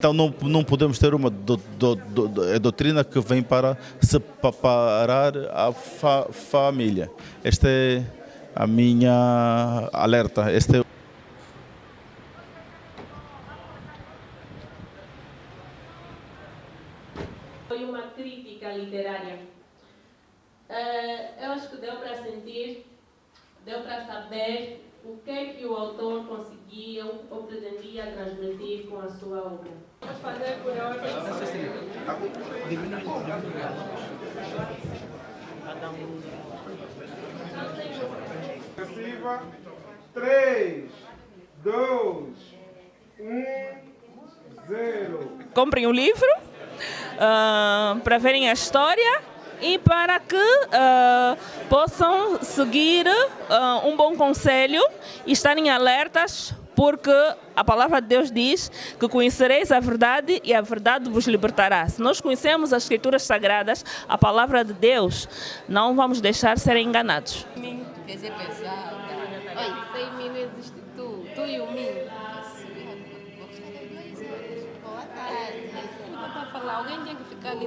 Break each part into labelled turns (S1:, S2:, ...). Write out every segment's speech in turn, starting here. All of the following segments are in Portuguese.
S1: Então não podemos ter uma doutrina que vem para separar a família. Esta é a minha alerta.
S2: Foi uma crítica literária. Eu acho que deu para sentir, deu para saber o que é que o autor conseguia ou pretendia transmitir com a sua obra. Vamos fazer por ordem.
S3: Agressiva. 3, 2, 1, 0.
S4: Comprem o livro para verem a história e para que possam seguir um bom conselho e estarem alertas, porque a palavra de Deus diz que conhecereis a verdade e a verdade vos libertará. Se nós conhecemos as Escrituras Sagradas, a palavra de Deus, não vamos deixar serem enganados.
S5: Quer ser pesada. Oi, sem mim não existe tu e o mim. Boa tarde. Ele vai falar, alguém tem que ficar ali.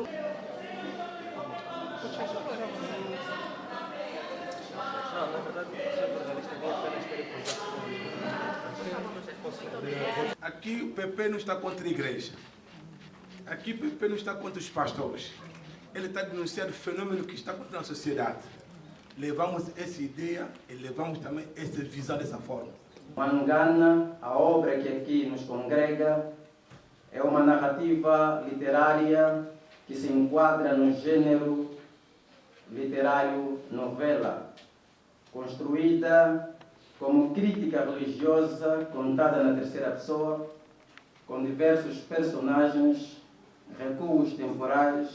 S6: Não, na verdade, o processo jornalista nem apenas querer conversar.
S3: Aqui o PP não está contra a igreja. Aqui o PP não está contra os pastores. Ele está denunciando o fenômeno que está contra a sociedade. Levamos essa ideia e levamos também essa visão dessa forma.
S7: Mangana, a obra que aqui nos congrega, é uma narrativa literária que se enquadra no gênero literário novela, construída como crítica religiosa contada na terceira pessoa, com diversos personagens, recuos temporais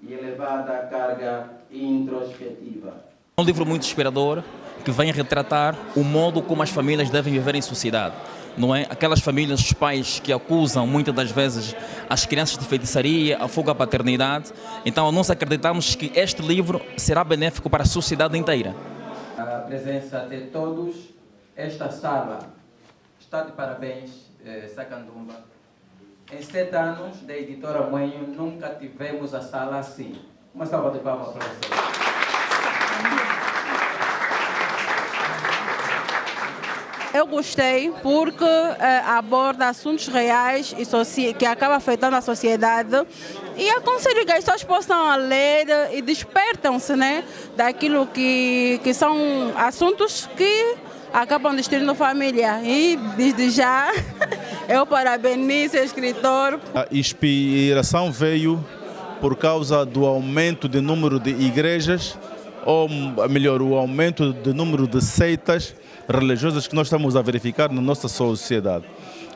S7: e elevada carga introspectiva.
S8: É um livro muito inspirador que vem retratar o modo como as famílias devem viver em sociedade. Não é? Aquelas famílias, os pais que acusam muitas das vezes as crianças de feitiçaria, a fuga à paternidade. Então nós acreditamos que este livro será benéfico para a sociedade inteira.
S7: A presença de todos, esta sala está de parabéns, Sacandumba. Em 7 anos da editora Moinho nunca tivemos a sala assim. Uma salva de palmas para vocês.
S9: Eu gostei porque aborda assuntos reais e que acabam afetando a sociedade, e aconselho que as pessoas possam ler e despertam-se, né, daquilo que são assuntos que acabam destruindo a família. E desde já eu parabenizo o escritor.
S1: A inspiração veio por causa do aumento de número de igrejas, ou melhor, o aumento do número de seitas religiosas que nós estamos a verificar na nossa sociedade.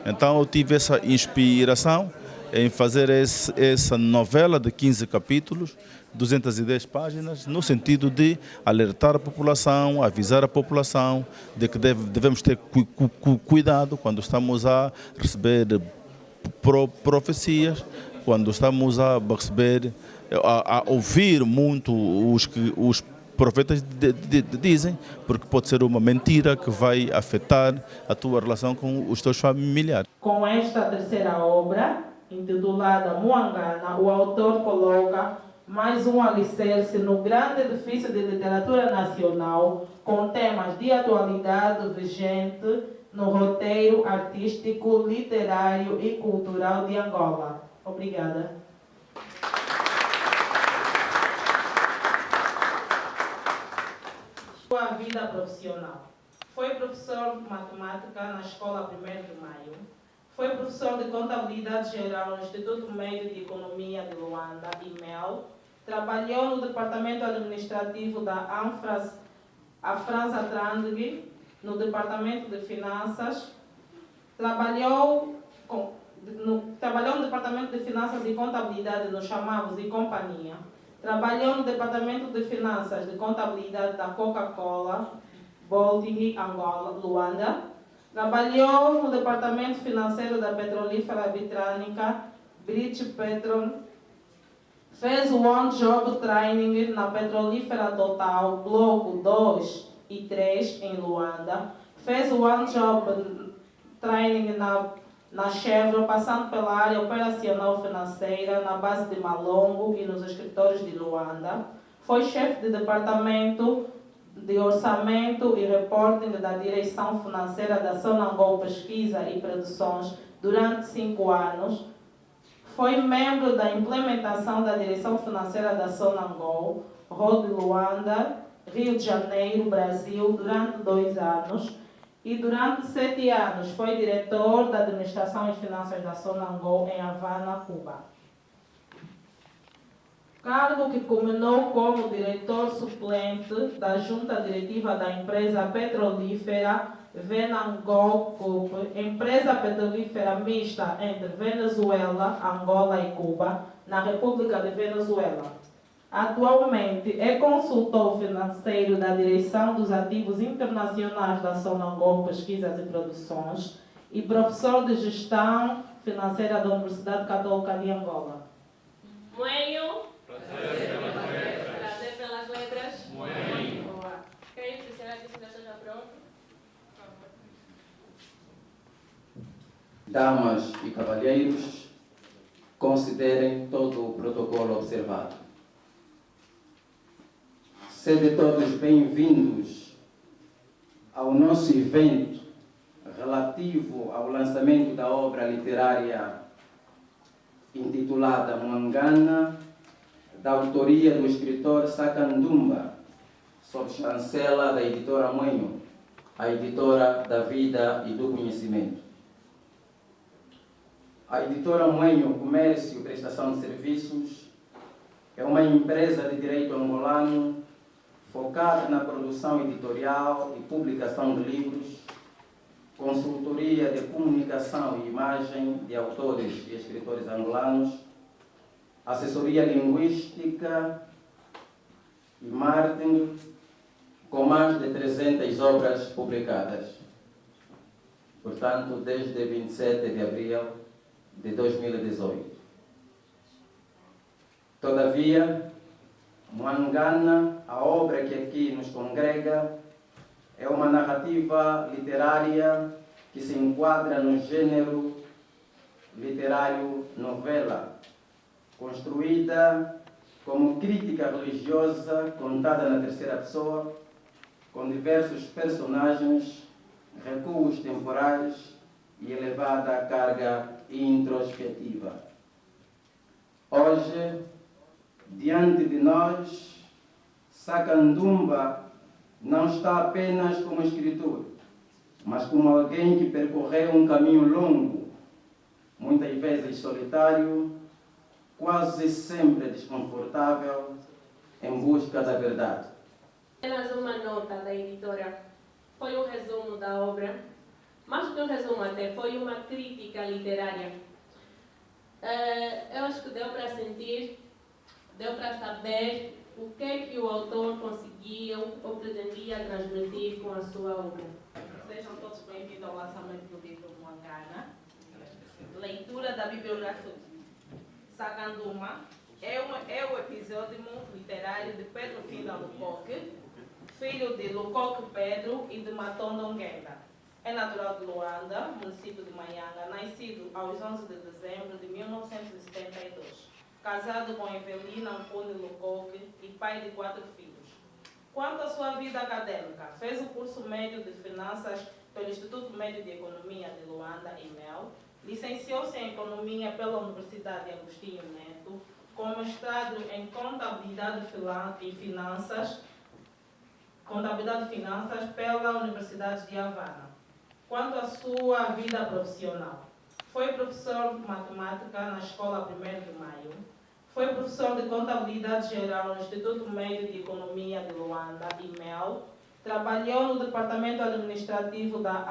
S1: Então eu tive essa inspiração em fazer essa novela de 15 capítulos, 210 páginas, no sentido de alertar a população, avisar a população de que devemos ter cuidado quando estamos a receber profecias, quando estamos a receber, a ouvir muito os profetas dizem, porque pode ser uma mentira que vai afetar a tua relação com os teus familiares.
S2: Com esta terceira obra, intitulada Muangana, o autor coloca mais um alicerce no grande edifício de literatura nacional, com temas de atualidade vigente no roteiro artístico, literário e cultural de Angola. Obrigada. Sua vida profissional. Foi professor de matemática na Escola 1º de Maio. Foi professor de contabilidade geral no Instituto Médio de Economia de Luanda, IMEL. Trabalhou no departamento administrativo da França Trandig, no departamento de finanças. Trabalhou no departamento de finanças e contabilidade nos Chamados e Companhia. Trabalhou no departamento de finanças e contabilidade da Coca-Cola, Baltic, Angola, Luanda. Trabalhou no departamento financeiro da petrolífera britânica British Petroleum. Fez o on-job training na petrolífera Total, Bloco 2 e 3 em Luanda. Fez o on-job training na Chevron, passando pela área operacional financeira na base de Malongo e nos escritórios de Luanda. Foi chefe de departamento de orçamento e reporting da direção financeira da Sonangol Pesquisa e Produções durante 5 anos. Foi membro da implementação da direção financeira da Sonangol, Road Luanda, Rio de Janeiro, Brasil, durante 2 anos. E durante 7 anos foi diretor da administração e finanças da Sonangol em Havana, Cuba. Cargo que culminou como diretor suplente da junta diretiva da empresa petrolífera Venangol Corp, empresa petrolífera mista entre Venezuela, Angola e Cuba, na República de Venezuela. Atualmente é consultor financeiro da direção dos ativos internacionais da Sonangol Pesquisas e Produções e professor de gestão financeira da Universidade Católica de Angola.
S4: Moenho. Prazer pelas letras.
S6: Moenho.
S4: Boa. Quem precisar que já esteja pronto?
S7: Damas e cavalheiros, considerem todo o protocolo observado. Sede todos bem-vindos ao nosso evento relativo ao lançamento da obra literária intitulada Mwangana, da autoria do escritor Sakandumba, sob chancela da editora Moenho, a editora da vida e do conhecimento. A editora Moenho Comércio e Prestação de Serviços é uma empresa de direito angolano focada na produção editorial e publicação de livros, consultoria de comunicação e imagem de autores e escritores angolanos, assessoria linguística e marketing, com mais de 300 obras publicadas. Portanto, desde 27 de abril de 2018. Todavia, Mwangana, a obra que aqui nos congrega, é uma narrativa literária que se enquadra no gênero literário novela, construída como crítica religiosa contada na terceira pessoa, com diversos personagens, recuos temporais e elevada carga introspectiva. Hoje, diante de nós, Sakandumba não está apenas como escritor, mas como alguém que percorreu um caminho longo, muitas vezes solitário, quase sempre desconfortável, em busca da verdade.
S4: Apenas uma nota da editora. Foi um resumo da obra, mais do que um resumo até, foi uma crítica literária. Eu acho que deu para sentir, deu para saber o que é que o autor conseguiu ou pretendia transmitir com a sua obra.
S2: Sejam todos bem-vindos ao lançamento do livro Mwangana. Leitura da bibliografia. Sakandumba é o episódio literário de Pedro Finda Lukoke, filho de Lukoke Pedro e de Matondo Ngenda. É natural de Luanda, município de Manyanga, nascido aos 11 de dezembro de 1972. Casado com Evelina Ampone Lukoke e pai de 4 filhos. Quanto à sua vida acadêmica, fez o curso médio de Finanças pelo Instituto Médio de Economia de Luanda, IMEL, licenciou-se em Economia pela Universidade Agostinho Neto, com mestrado em Contabilidade e Finanças pela Universidade de Havana. Quanto à sua vida profissional, foi professor de matemática na Escola 1º de Maio, foi professor de Contabilidade Geral no Instituto Médio de Economia de Luanda, IMEL, trabalhou no Departamento Administrativo da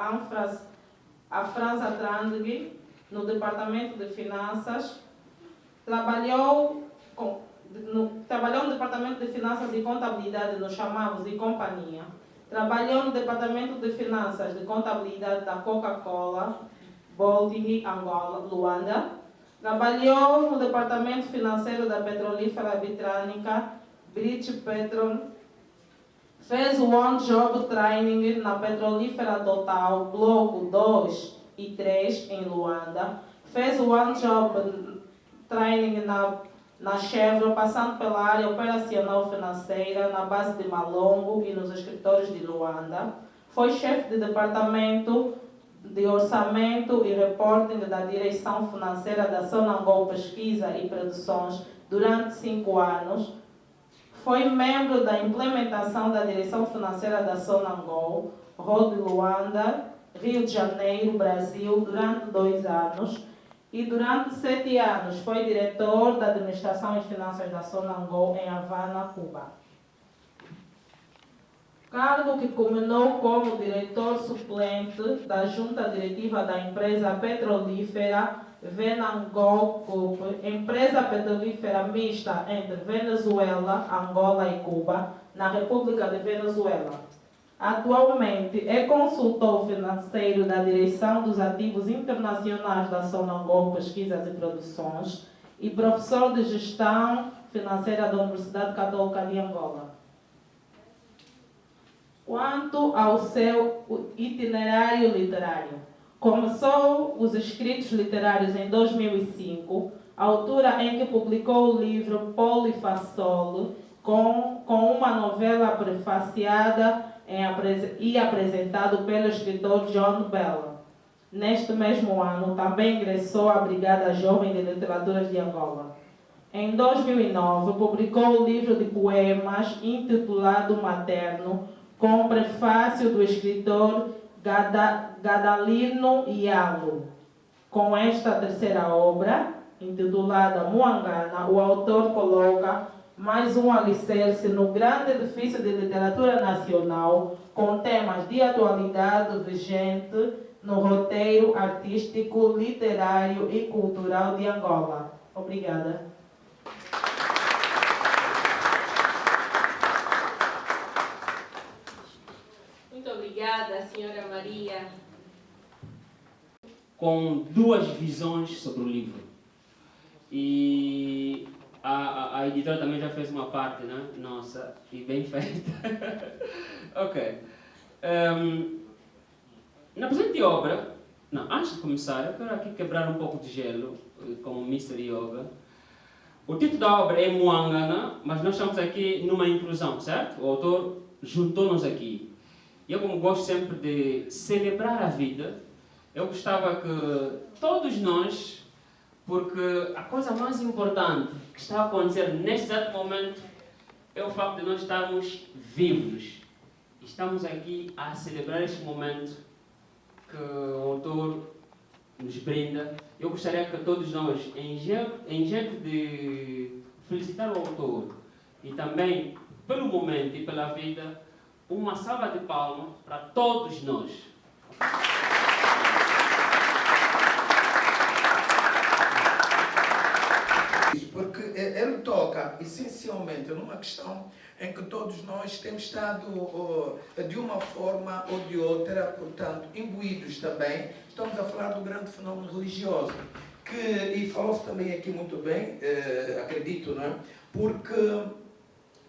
S2: França Trandig, no Departamento de Finanças, trabalhou no Departamento de Finanças e Contabilidade nos Chamavos e Companhia, trabalhou no Departamento de Finanças e Contabilidade da Coca-Cola, Bolding, Angola, Luanda, trabalhou no Departamento Financeiro da Petrolífera Britânica, British Petron, fez o On-Job Training na Petrolífera Total, Bloco 2, 2003 em Luanda. Fez o One Job Training na Chevron, passando pela área operacional financeira na base de Malongo e nos escritórios de Luanda. Foi chefe de departamento de orçamento e reporting da Direção Financeira da Sonangol Pesquisa e Produções durante 5 anos. Foi membro da implementação da Direção Financeira da Sonangol, Road Luanda, Rio de Janeiro, Brasil, durante 2 anos. E durante 7 anos foi diretor da Administração e Finanças da Sonangol em Havana, Cuba. Cargo que culminou como diretor suplente da junta diretiva da empresa petrolífera Venangol Corp, empresa petrolífera mista entre Venezuela, Angola e Cuba, na República de Venezuela. Atualmente é consultor financeiro da Direção dos Ativos Internacionais da Sonangol Pesquisas e Produções e professor de Gestão Financeira da Universidade Católica de Angola. Quanto ao seu itinerário literário, começou os escritos literários em 2005, altura em que publicou o livro Polifacol, com uma novela prefaciada e apresentado pelo escritor John Bell. Neste mesmo ano, também ingressou à Brigada Jovem de Literaturas de Angola. Em 2009, publicou o livro de poemas intitulado Materno, com o prefácio do escritor Gadalino Ialo. Com esta terceira obra, intitulada Muangana, o autor coloca mais um alicerce no grande edifício de literatura nacional, com temas de atualidade vigente no roteiro artístico, literário e cultural de Angola. Obrigada.
S5: Muito obrigada, senhora Maria.
S10: Com 2 visões sobre o livro. E a editora também já fez uma parte, né? Nossa, e bem feita. Ok. Na presente obra, antes de começar, eu quero aqui quebrar um pouco de gelo, como Mr. Yoga. O título da obra é Muangana, mas nós estamos aqui numa inclusão, certo? O autor juntou-nos aqui. E eu, como gosto sempre de celebrar a vida, eu gostava que todos nós, porque a coisa mais importante que está a acontecer neste exato momento é o facto de nós estarmos vivos. Estamos aqui a celebrar este momento que o autor nos brinda. Eu gostaria que todos nós, em jeito de felicitar o autor e também pelo momento e pela vida, uma salva de palmas para todos nós.
S3: Porque ele toca essencialmente numa questão em que todos nós temos estado de uma forma ou de outra, portanto, imbuídos também. Estamos a falar do grande fenómeno religioso, e falou-se também aqui muito bem, acredito, não é? Porque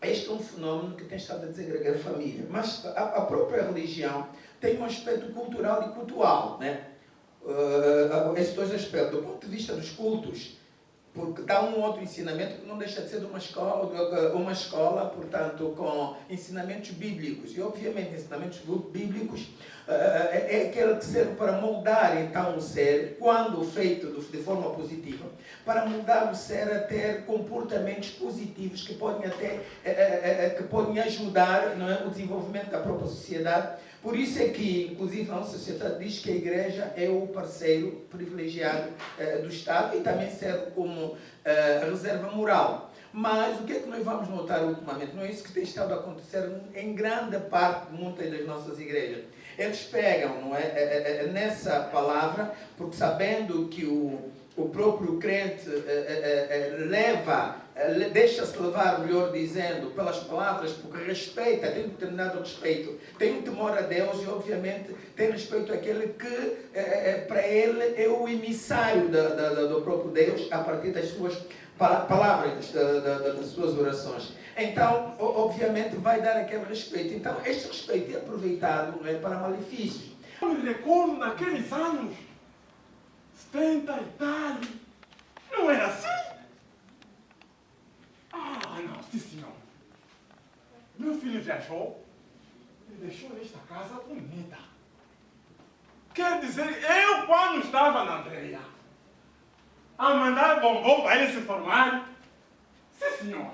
S3: este é um fenómeno que tem estado a desagregar a família, mas a própria religião tem um aspecto cultural e cultural, né? Esses 2 aspectos, do ponto de vista dos cultos, porque dá um outro ensinamento que não deixa de ser de uma escola, portanto, com ensinamentos bíblicos. E, obviamente, ensinamentos bíblicos é aquele que serve para moldar, então, o ser, quando feito de forma positiva, para moldar o ser a ter comportamentos positivos que podem ajudar, não é, o desenvolvimento da própria sociedade. Por isso é que, inclusive, a nossa sociedade diz que a Igreja é o parceiro privilegiado do Estado e também serve como reserva moral. Mas o que é que nós vamos notar ultimamente? Não é isso que tem estado a acontecer em grande parte de muitas das nossas igrejas. Eles pegam, não é, nessa palavra, porque sabendo que o próprio crente deixa-se levar, melhor dizendo, pelas palavras, porque respeita, tem um determinado respeito, tem um temor a Deus e, obviamente, tem respeito àquele que, para ele, é o emissário do próprio Deus, a partir das suas palavras, das suas orações. Então, obviamente, vai dar aquele respeito. Então, este respeito é aproveitado, não é, para malefícios.
S11: Eu me recordo naqueles anos
S3: 70 e tal. Não era assim? Ah, não, sim senhor. Meu filho viajou e deixou esta casa bonita. Quer dizer, eu quando estava na Andreia a mandar bombom para ele se formar, sim senhor,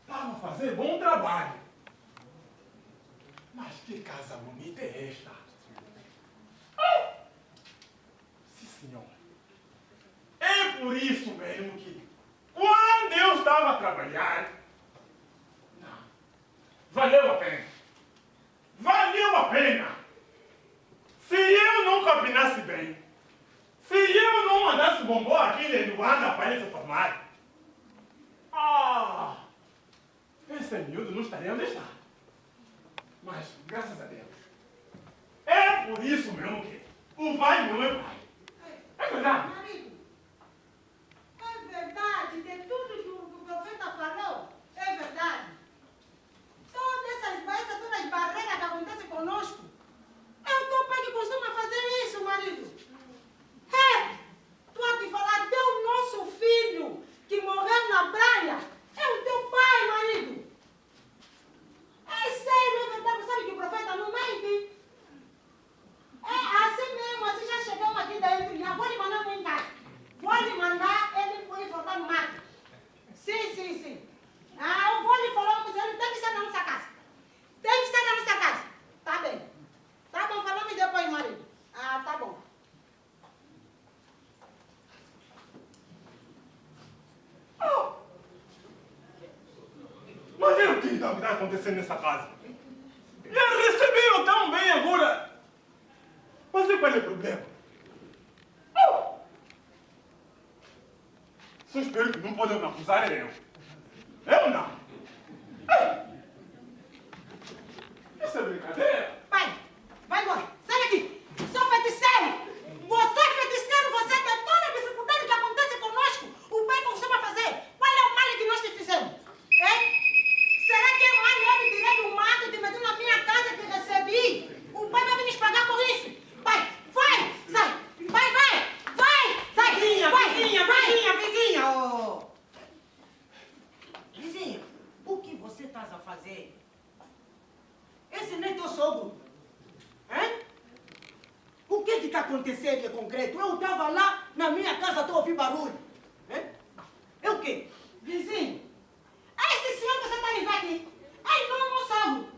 S3: estava a fazer bom trabalho. Mas que casa bonita é esta? Ah! Sim senhor. É por isso mesmo que quando eu estava a trabalhar, não, valeu a pena. Valeu a pena. Se eu não capinasse bem, se eu não mandasse bombom aqui de Luanda para ele se formar, esse miúdo não estaria onde está. Mas, graças a Deus, é por isso mesmo que o pai não é pai. É verdade.
S11: Marido, é verdade, de tudo que o profeta falou, é verdade. Todas as barreiras que acontecem conosco, é o teu pai que costuma fazer isso, marido. Tu a te falar, teu nosso filho que morreu na praia, é o teu pai, marido. É sério, é verdade, sabe que o profeta não mente? É assim mesmo, assim já chegamos aqui dentro, já vou lhe mandar para em casa. Vou lhe mandar ele por informar no mato. Sim. Eu vou lhe falar uma coisa, ele tem que estar na nossa casa. Tem que estar na nossa casa. Tá bem. Tá bom, falamos depois, marido. Tá bom.
S3: Mas é o que está acontecendo nessa casa? Ele recebeu tão bem agora. Mas qual é o problema? Só espero que não podem me acusar eu. Eu não. Isso é brincadeira.
S11: Vai embora. Sai daqui. Sou feiticeiro. Você é feiticeiro, você tem toda a dificuldade que acontece conosco. O pai costuma fazer. Qual é o mal que nós te fizemos? Hein? Será que é mal eu me tirei do mato, te meti na minha casa e te recebi? O pai vai nos pagar por isso. Vai, sai. Vai. Vizinha. Vizinha, o que você está a fazer? Esse nem é teu sogro. Hein? O que está acontecendo de concreto? Eu estava lá na minha casa, estou a ouvir barulho. Hein? É o quê? Vizinho, esse senhor que você está a levar aqui, não é meu sogro.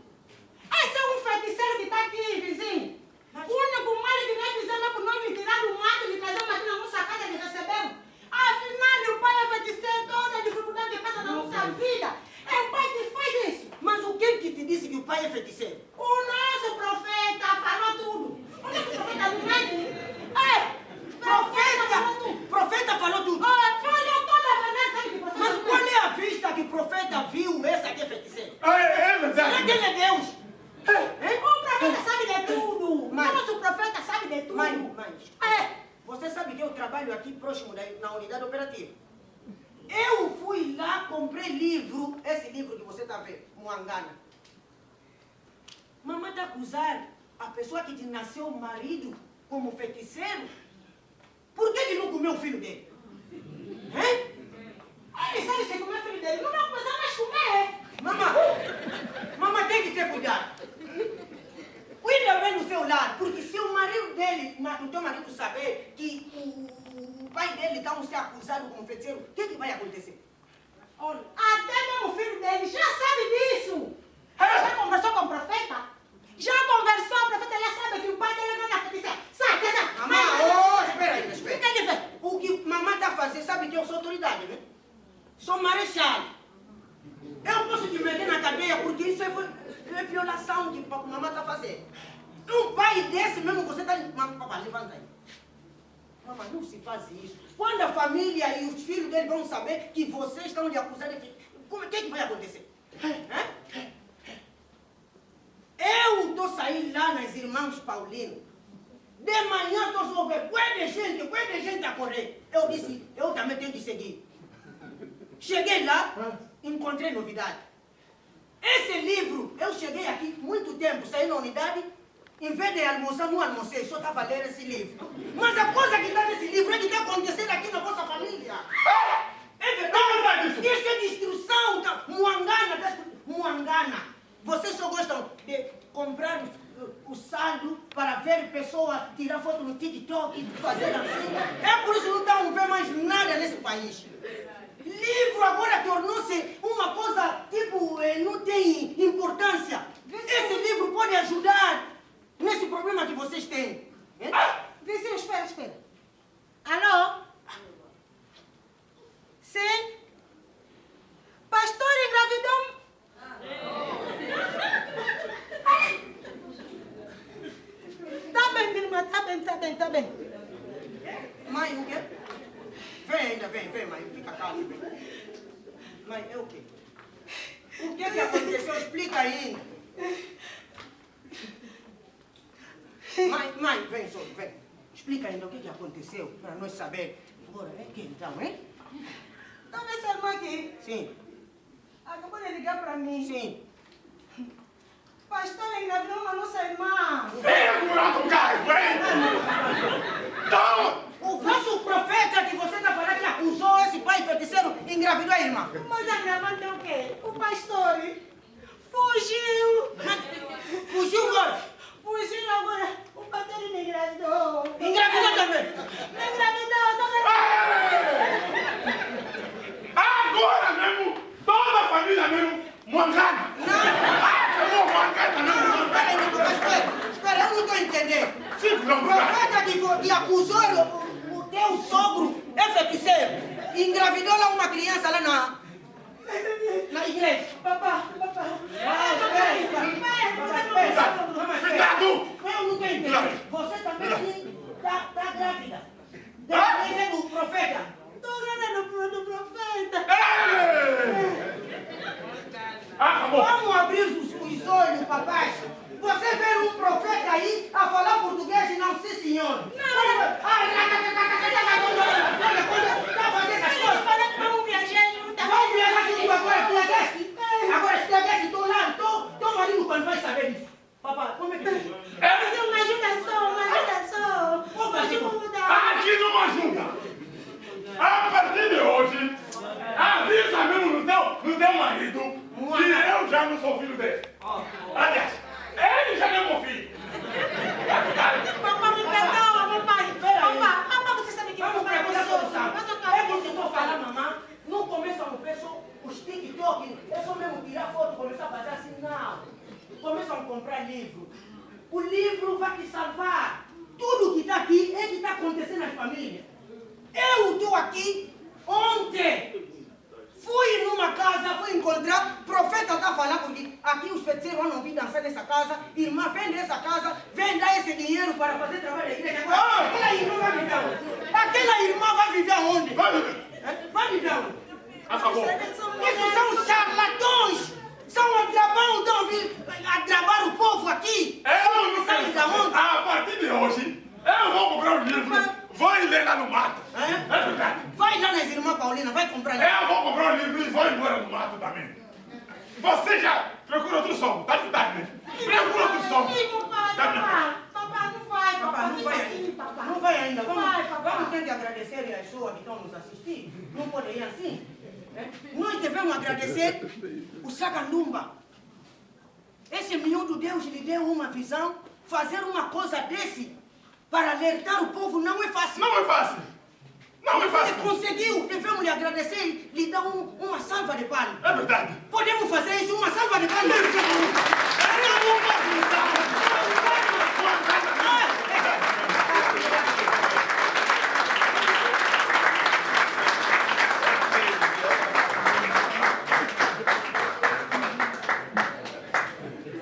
S11: Esse é um feiticeiro que está aqui, vizinho. O único mal que nós fizemos é por nós nos tirar do mato e trazer aqui na nossa casa e recebemos. Afinal, o pai é feiticeiro, toda a dificuldade que passa na nossa vida. É o pai que faz isso. Mas o que te disse que o pai é feiticeiro? O nosso profeta falou tudo. Onde é que o profeta não mente? Profeta falou tudo. Falou toda a verdade, sabe que profeta. Mas qual é a vista que o profeta viu esse aqui é feiticeiro?
S3: É verdade.
S11: Será que ele é Deus? O profeta sabe de tudo. O nosso profeta sabe de tudo. Mãe, você sabe que eu trabalho aqui próximo na unidade operativa. Eu fui lá, comprei livro, esse livro que você está vendo, Muangana. Mamãe está a acusar a pessoa que te nasceu o marido como feiticeiro. Por que ele não comeu o filho dele? Ele sabe se comer o filho dele, não vai começar mais comer. Mamãe tem que ter cuidado. Cuida bem do seu lado, porque se o marido dele, o teu marido saber que o pai dele está a ser acusado como feiticeiro, o que vai acontecer? Olha, até mesmo o filho dele já sabe disso. Ele já conversou com o profeta? Já conversou, o profeta já sabe que o pai dele não é feiticeiro. Sai. Mamãe, espera aí. O que ele fez? O que mamãe está a fazer, sabe que eu sou autoridade, né? Sou marechal. Eu posso te meter na cadeia porque isso é violação que a mamãe está fazendo. Um pai desse mesmo, você está... Papai, levanta aí. Mamãe, não se faz isso. Quando a família e os filhos dele vão saber que vocês estão lhe acusando, o que vai acontecer? Eu estou saindo lá nas Irmãos Paulino. De manhã estou só vendo quanta gente a correr. Eu disse, eu também tenho que seguir. Cheguei lá, encontrei novidade. Esse livro, eu cheguei aqui muito tempo, saí na unidade, Em vez de almoçar, não almocei, só estava a ler esse livro. Mas a coisa que está nesse livro é que está acontecendo aqui na vossa família. É verdade. Isso é destruição. Tá? Muangana. Vocês só gostam de comprar o saldo para ver pessoas tirar foto no TikTok e fazer assim. É por isso que não estão vendo mais nada nesse país. Livro agora tornou-se uma coisa, tipo, não tem importância. Esse livro pode ajudar nesse problema que vocês têm.
S12: Vizinho, espera. Alô? Sim? Pastor engravidou? Tá bem, minha irmã, tá bem.
S11: Mãe, o quê? Vem, mãe, fica calma. Mãe, é o quê? O que aconteceu? Explica aí. Mãe, vem. Explica ainda o que aconteceu, para nós saber. Agora, é que então, hein?
S12: Tá vendo essa irmã aqui?
S11: Sim.
S12: Acabou de ligar para mim.
S11: Sim.
S12: Pastor engravidou a nossa irmã.
S3: Vem, buraco, cara, vem!
S11: O vosso profeta que você está falando que acusou esse pai feiticeiro engravidou a irmã.
S12: Mas a minha mãe tem o quê? O pastor fugiu.
S11: Fugiu agora?
S12: Fugiu agora. O pastor me engravidou.
S11: Engravidou também?
S12: Me engravidou também.
S3: Agora mesmo, toda a família mesmo, Muangana. Chamou Muangana mesmo.
S11: Espera, eu não estou entendendo. O profeta que acusou o teu sogro é feiticeiro. Engravidou lá uma criança lá na igreja.
S12: Papá.
S11: Cuidado! Eu não estou entendendo. Você também está grávida. Grávida do profeta.
S12: Estou grávida do profeta.
S11: Vamos abrir os olhos, papai. Você vê um profeta aí a falar português e não, sim, senhor. Tá fazendo essas coisas?
S12: Vamos viajar junto.
S11: Vamos viajar junto agora, viajaste? Agora, se viajaste, estou lá, teu marido quando vai saber disso. Papai, como é que é?
S12: Mas uma ajuda só.
S3: Aqui não ajuda. A partir de hoje, avisa mesmo no teu marido que eu já não sou filho dele. Aliás, ele já não é meu filho.
S12: Papá, me perdoa, papai. Papá, você sabe que
S11: Vamos
S12: papai é
S11: preparar
S12: gostoso.
S11: solução. É que você estou falando, mamãe, não começa a ver só os TikTok, é só mesmo tirar foto, começar a fazer assim, não. Começam a comprar livro. O livro vai te salvar. Tudo que está aqui é que está acontecendo nas famílias. Eu estou aqui ontem. Fui numa casa, fui encontrar, o profeta está falando, porque aqui os feiticeiros vão vir dançar nessa casa, irmã, vende essa casa, vem dar esse dinheiro para fazer trabalho da igreja. Agora, aquela irmã vai viver onde? Aquela irmã vai viver onde? Vai viver onde?
S3: Acabou.
S11: Isso são charlatões! São adrabão, estão a vir adrabar o povo aqui!
S3: Eu
S11: sabe da onde?
S3: A partir de hoje, eu vou comprar um livro, vou ler lá no mato. É verdade.
S11: Vai lá nas irmãs Paulina, vai comprar lá.
S3: Eu vou comprar um livro e vou embora no mato também. Você já procura outro som, tá verdade, né? Procura outro som.
S12: Papá, não vai.
S11: Não vai ainda. Vamos ter que agradecer as pessoas que estão nos assistindo. Não pode ir assim. Nós devemos agradecer o Sagandumba. Esse miúdo Deus lhe deu uma visão. Fazer uma coisa desse para alertar o povo não é fácil.
S3: Não é fácil.
S11: Ele conseguiu. Devemos lhe agradecer e lhe dar uma salva de palmas.
S3: É verdade.
S11: Podemos fazer isso, uma salva de palmas.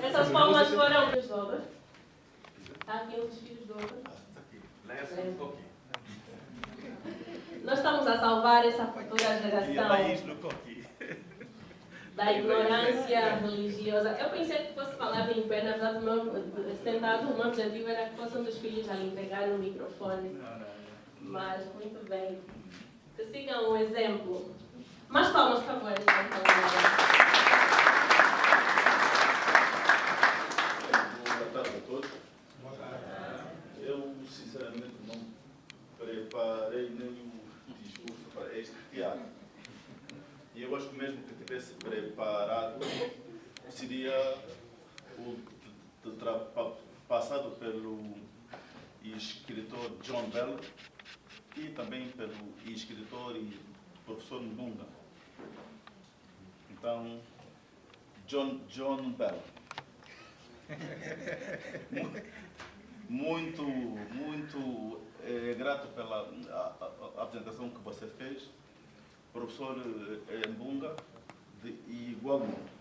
S2: Essas palmas foram dos dobras. Está aqui um dos filhos dobras. Nós estamos a salvar essa futura geração da ignorância religiosa. Eu pensei que fosse falar em pé, na verdade, sentado, o meu objetivo era que fosse um dos filhos a lhe pegar o microfone. Mas, muito bem. Que sigam o exemplo. Mais palmas, por favor.
S1: Boa tarde a todos. teatro. E eu acho que mesmo que tivesse preparado, seria passado pelo escritor John Bell e também pelo escritor e professor Mbunga. Então, John Bell. Muito grato pela apresentação que você fez, professor Mbunga, e igualmente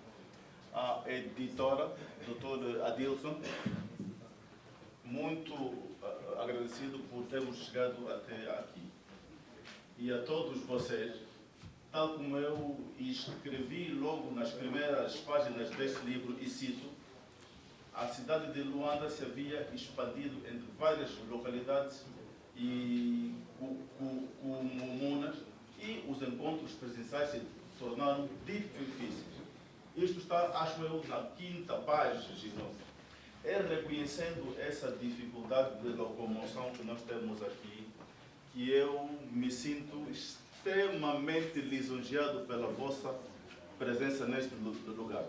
S1: a editora, Dr. Adilson, muito agradecido por termos chegado até aqui. E a todos vocês, tal como eu escrevi logo nas primeiras páginas deste livro, e cito, a cidade de Luanda se havia expandido entre várias localidades e comunas, e os encontros presenciais se tornaram difíceis. Isto está, acho eu, na 5ª página. É reconhecendo essa dificuldade de locomoção que nós temos aqui que eu me sinto extremamente lisonjeado pela vossa presença neste lugar.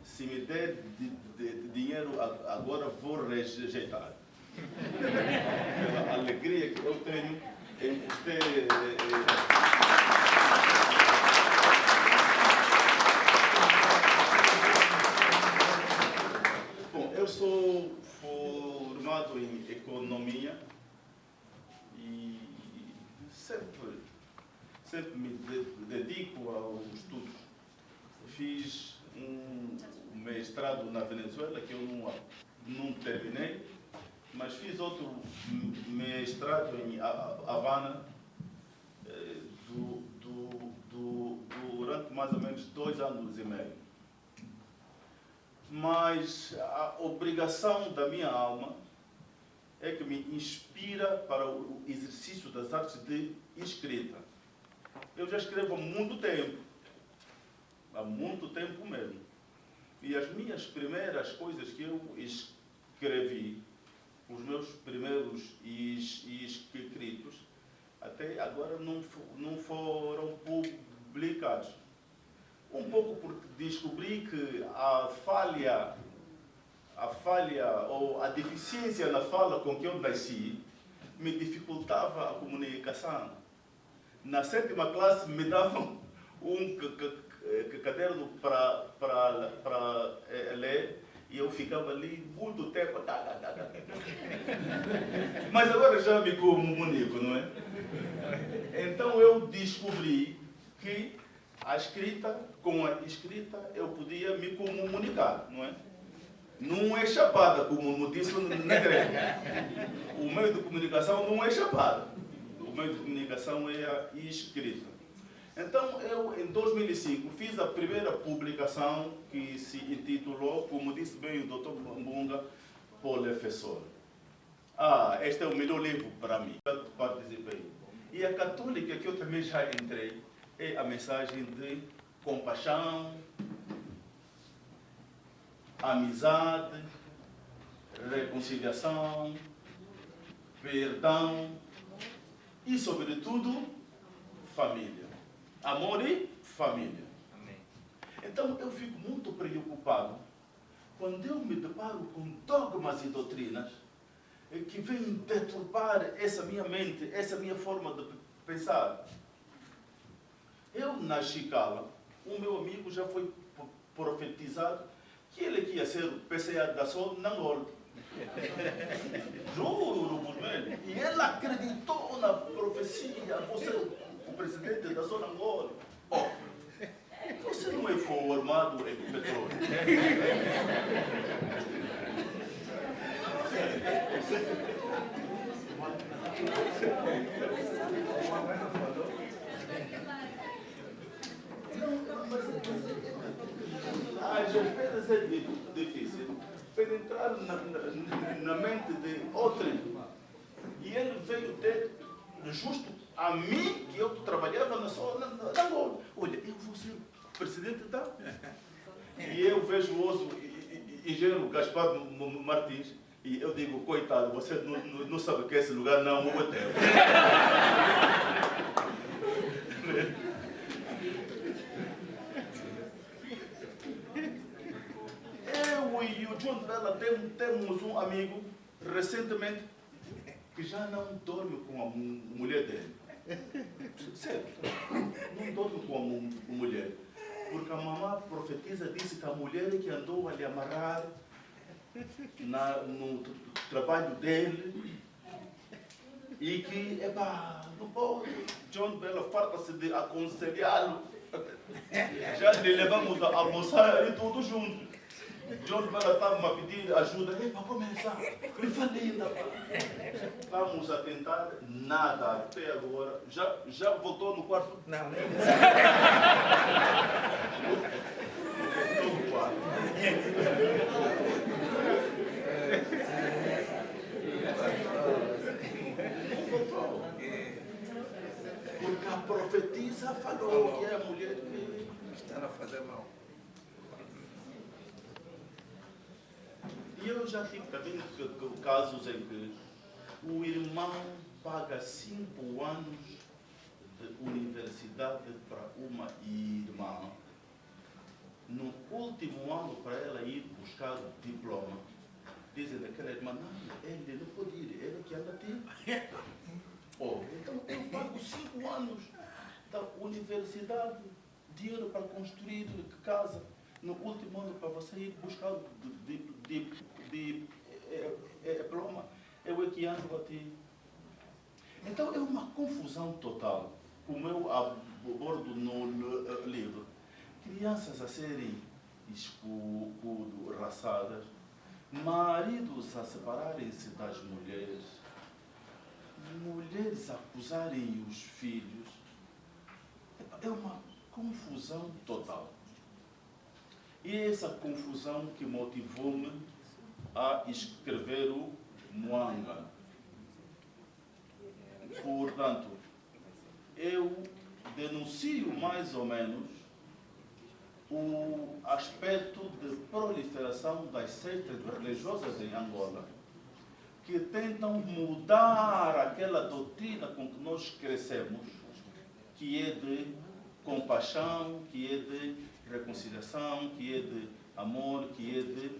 S1: Se me der dinheiro agora, vou rejeitar. Pela alegria que eu tenho em ter... Bom, eu sou formado em economia e sempre me dedico ao estudo. Fiz um mestrado na Venezuela, que eu não terminei, mas fiz outro mestrado em Havana durante mais ou menos 2 anos e meio. Mas a obrigação da minha alma é que me inspira para o exercício das artes de escrita. Eu já escrevo há muito tempo mesmo. E as minhas primeiras coisas que eu escrevi, os meus primeiros escritos, até agora não foram publicados. Um pouco porque descobri que a falha ou a deficiência na fala com que eu nasci me dificultava a comunicação. Na 7ª classe me davam um caderno para ler e eu ficava ali muito tempo. Mas agora já me comunico, não é? Então eu descobri que com a escrita eu podia me comunicar, não é? Não é chapada, como disse o Negrete. O meio de comunicação não é chapada. O meio de comunicação é a escrita. Então, eu, em 2005, fiz a primeira publicação que se intitulou, como disse bem o Dr. Mbunga, Professor. Este é o melhor livro para mim. Eu participei. E a católica, que eu também já entrei, é a mensagem de compaixão, amizade, reconciliação, perdão e, sobretudo, família. Amor e família. Amém. Então, eu fico muito preocupado quando eu me deparo com dogmas e doutrinas que vêm deturpar essa minha mente, essa minha forma de pensar. Eu, na Chicala, o meu amigo já foi profetizado que ele que ia ser o PCA da Sol na Angola. Juro por mim. E ele acreditou na profecia. Você, o presidente da Zona Angola. Você não é formado em petróleo. Às vezes é difícil penetrar na mente de outrem. E ele veio ter justo a mim, que eu trabalhava na Angola. Olha, eu vou ser presidente da... E eu vejo o osso engenheiro Gaspar Martins e eu digo, coitado, você não sabe que esse lugar não é o hotel. temos um amigo, recentemente, que já não dorme com a mulher dele. Sério, não dorme com a mulher. Porque a mamãe profetiza, disse que a mulher que andou a lhe amarrar no trabalho dele e que, não pode. John Bella farta-se de aconselhá-lo. Já lhe levamos a almoçar e tudo junto. John Bella estava a pedir ajuda. Para começar, me falei ainda. Vamos a tentar, nada até agora. Já voltou no quarto? Não, nem voltou no quarto. Porque a profetisa falou que é a mulher que está a fazer mal. E eu já tive também casos em que o irmão paga 5 anos de universidade para uma irmã. No último ano, para ela ir buscar o diploma, dizem daquela irmã, não, ele não pode ir, ele que anda tem. Oh, então eu pago 5 anos da universidade, dinheiro para construir casa. No último ano, para você ir buscar diploma, eu é que ando a ti. Então é uma confusão total, como eu abordo no livro. Crianças a serem escorraçadas, maridos a separarem-se das mulheres, mulheres a acusarem os filhos. É uma confusão total. E é essa confusão que motivou-me a escrever o Mwanga. Portanto, eu denuncio mais ou menos o aspecto de proliferação das seitas religiosas em Angola, que tentam mudar aquela doutrina com que nós crescemos, que é de compaixão, que é de reconciliação, que é de amor, que é de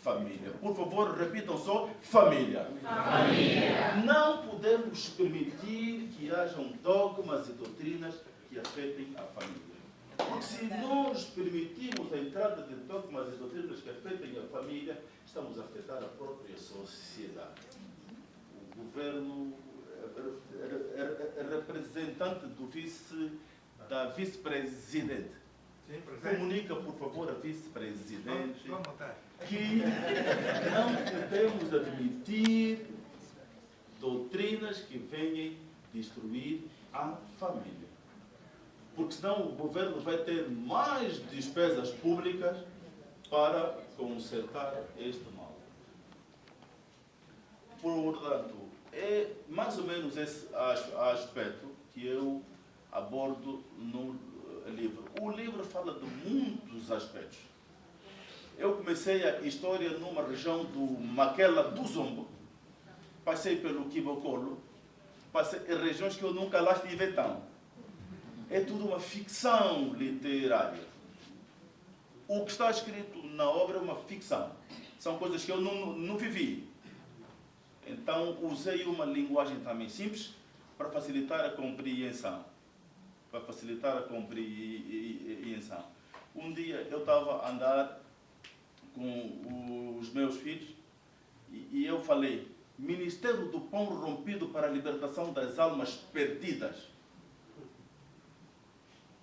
S1: família. Por favor, repitam só, família. Família. Não podemos permitir que hajam dogmas e doutrinas que afetem a família. Porque se nós permitirmos a entrada de dogmas e doutrinas que afetem a família, estamos a afetar a própria sociedade. O governo, representante da vice-presidente, comunica, por favor, a vice-presidente que não podemos admitir doutrinas que venham destruir a família. Porque senão o governo vai ter mais despesas públicas para consertar este mal. Portanto, é mais ou menos esse aspecto que eu abordo no livro. O livro fala de muitos aspectos. Eu comecei a história numa região do Maquela do Zombo, passei pelo Quibocolo, passei em regiões que eu nunca lá estive então. É tudo uma ficção literária. O que está escrito na obra é uma ficção. São coisas que eu não vivi. Então, usei uma linguagem também simples para facilitar a compreensão. Um dia eu estava a andar com os meus filhos e eu falei, Ministério do Pão Rompido para a Libertação das Almas Perdidas.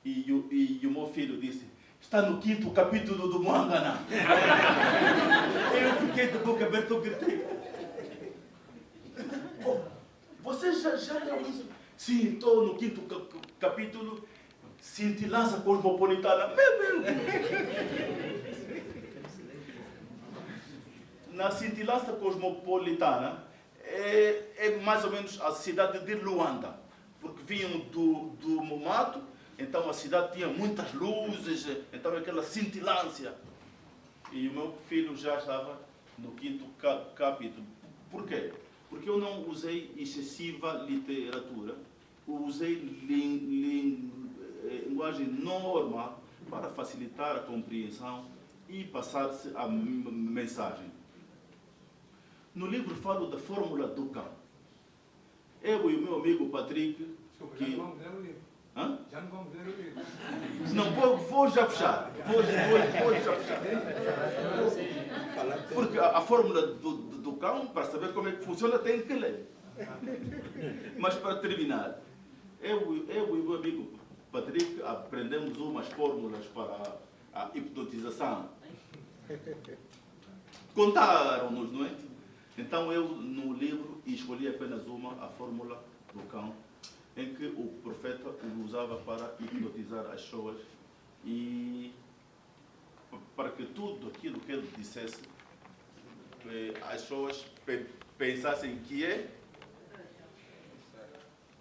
S1: E o meu filho disse, está no 5º capítulo do Mwanga. Eu fiquei de boca aberta, eu gritei. Oh, você já leu isso? Sim, estou no 5º capítulo, Cintilança Cosmopolitana. Na Cintilança Cosmopolitana é mais ou menos a cidade de Luanda, porque vinham do mato, então a cidade tinha muitas luzes, então aquela cintilância. E o meu filho já estava no 5º capítulo. Por quê? Porque eu não usei excessiva literatura, eu usei linguagem normal para facilitar a compreensão e passar-se a mensagem. No livro falo da fórmula do cão. Eu e o meu amigo Patrick...
S3: Já não vamos ler o livro.
S1: Hã?
S3: Já não vamos ler o livro.
S1: Não, vou já fechar. Vou já fechar. Porque a fórmula do cão, para saber como é que funciona, tem que ler. Mas para terminar, eu e o meu amigo Patrick aprendemos umas fórmulas para a hipnotização. Contaram-nos, não é? Então eu, no livro, escolhi apenas uma, a fórmula do cão, em que o profeta o usava para hipnotizar as pessoas e para que tudo aquilo que ele dissesse, as pessoas pensassem que é.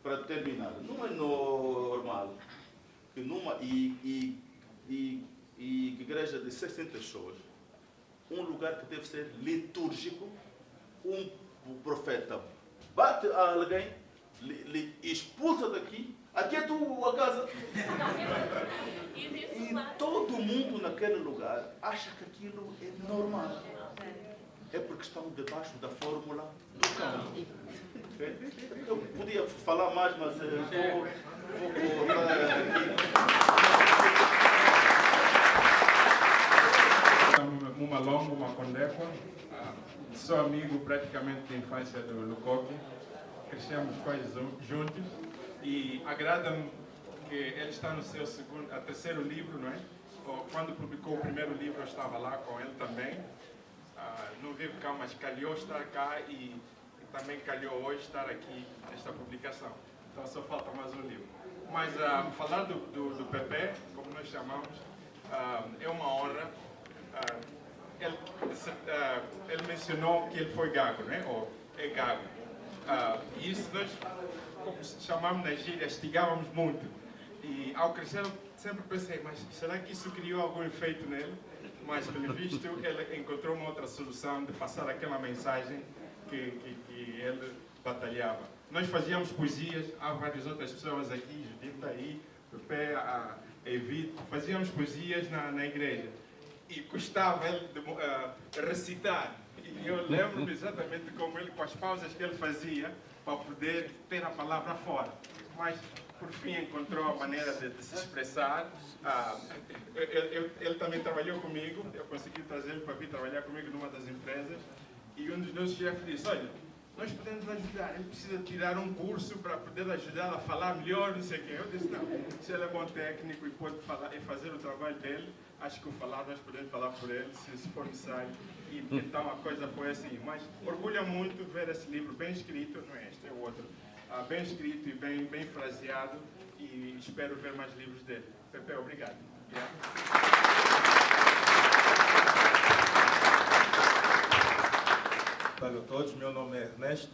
S1: Para terminar, não é normal que numa igreja de 600 pessoas, um lugar que deve ser litúrgico, o profeta bate a alguém, lhe expulsa daqui, aqui é tua casa. E todo mundo naquele lugar acha que aquilo é normal. É porque estão debaixo da fórmula do cão. Eu podia falar mais, mas vou cortar aqui.
S13: Uma longa, uma condeca. Sou amigo praticamente de infância do Lucoque. Crescemos quase juntos. E agrada-me que ele está no seu terceiro livro, não é? Quando publicou o primeiro livro, eu estava lá com ele também. Não vivo cá, mas calhou estar cá e também calhou hoje estar aqui nesta publicação. Então só falta mais um livro. Mas falar do Pepe, como nós chamamos, é uma honra. Ele mencionou que ele foi gago, né? Ou é gago. E isso nós, como chamamos na gíria, estigávamos muito. E ao crescer eu sempre pensei, mas será que isso criou algum efeito nele? Mas pelo visto ele encontrou uma outra solução de passar aquela mensagem que ele batalhava. Nós fazíamos poesias, há várias outras pessoas aqui, Judith está aí, Pepe, Evite, fazíamos poesias na igreja. E custava ele de recitar. E eu lembro-me exatamente como ele, com as pausas que ele fazia, para poder ter a palavra fora. Mas, por fim, encontrou a maneira de se expressar. Ele também trabalhou comigo, eu consegui trazê-lo para vir trabalhar comigo numa das empresas. E um dos meus chefes disse, olha, nós podemos ajudar, ele precisa tirar um curso para poder ajudar a falar melhor, não sei o quê. Eu disse, não, se ele é bom técnico e pode falar, e fazer o trabalho dele, acho que o falar, nós podemos falar por ele, se for necessário. E então a coisa foi assim. Mas orgulha muito ver esse livro bem escrito, não é este, é o outro, bem escrito e bem fraseado, e espero ver mais livros dele. Pepe, obrigado.
S14: Olá a todos, meu nome é Ernesto,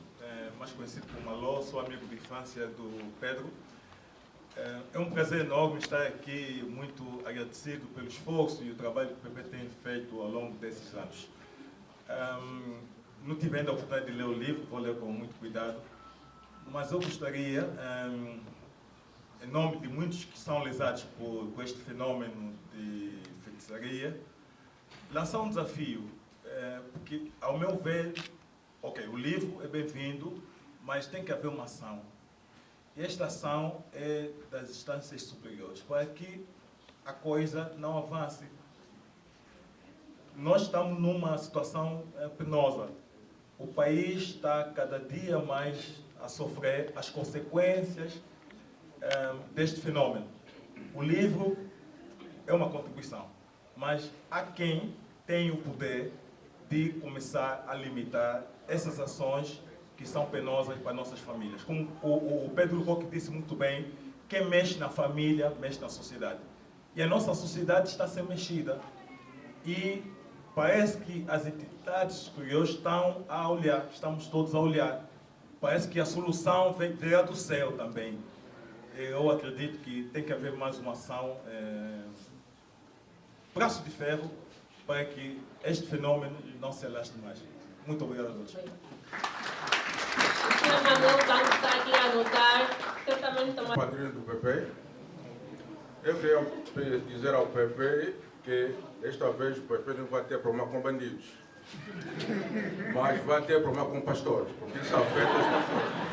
S14: mais conhecido como Malô, sou amigo de infância do Pedro. É um prazer enorme estar aqui, muito agradecido pelo esforço e o trabalho que o Pepe tem feito ao longo desses anos. Não tive ainda a oportunidade de ler o livro, vou ler com muito cuidado, mas eu gostaria, em nome de muitos que são lesados por este fenômeno de feitiçaria, lançar um desafio, porque, ao meu ver, o livro é bem-vindo, mas tem que haver uma ação. E esta ação é das instâncias superiores, para que a coisa não avance. Nós estamos numa situação penosa. O país está cada dia mais a sofrer as consequências deste fenômeno. O livro é uma contribuição, mas há quem tem o poder de começar a limitar essas ações que são penosas para nossas famílias. Como o Pedro Roque disse muito bem, quem mexe na família, mexe na sociedade. E a nossa sociedade está a ser mexida. E parece que as entidades superiores estão a olhar, estamos todos a olhar. Parece que a solução vem do céu também. Eu acredito que tem que haver mais uma ação, braço de ferro, para que este fenômeno não se alastre mais. Muito obrigado a todos.
S12: O senhor Manuel Banco está aqui a anotar, certamente tomar...
S15: Padrinho do Pepe, eu queria dizer ao Pepe que esta vez o Pepe não vai ter problema com bandidos. Mas vai ter problema com pastores, porque isso afeta os pastores.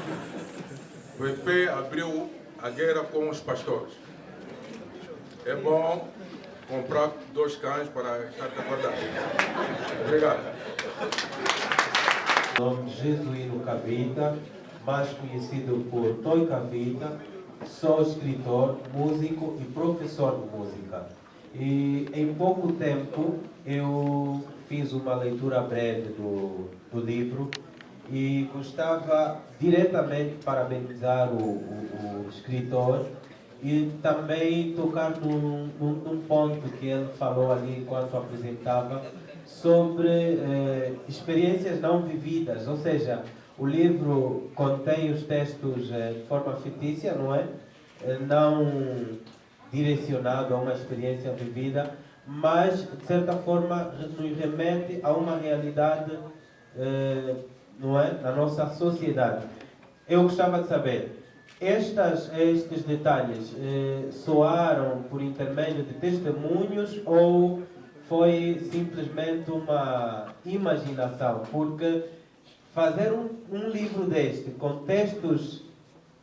S15: O EP abriu a guerra com os pastores. É bom comprar 2 cães para estar acordado. Obrigado.
S16: Nome Jesuíno Cavita, mais conhecido por Toy Cavita. Sou escritor, músico e professor de música. E em pouco tempo eu fiz uma leitura breve do livro e gostava diretamente de parabenizar o escritor e também tocar num ponto que ele falou ali enquanto apresentava sobre experiências não vividas, ou seja, o livro contém os textos de forma fictícia, não é? Não direcionado a uma experiência vivida, mas de certa forma nos remete a uma realidade, não é? Na nossa sociedade. Eu gostava de saber, estes detalhes soaram por intermédio de testemunhos ou foi simplesmente uma imaginação? Porque fazer um livro deste, com textos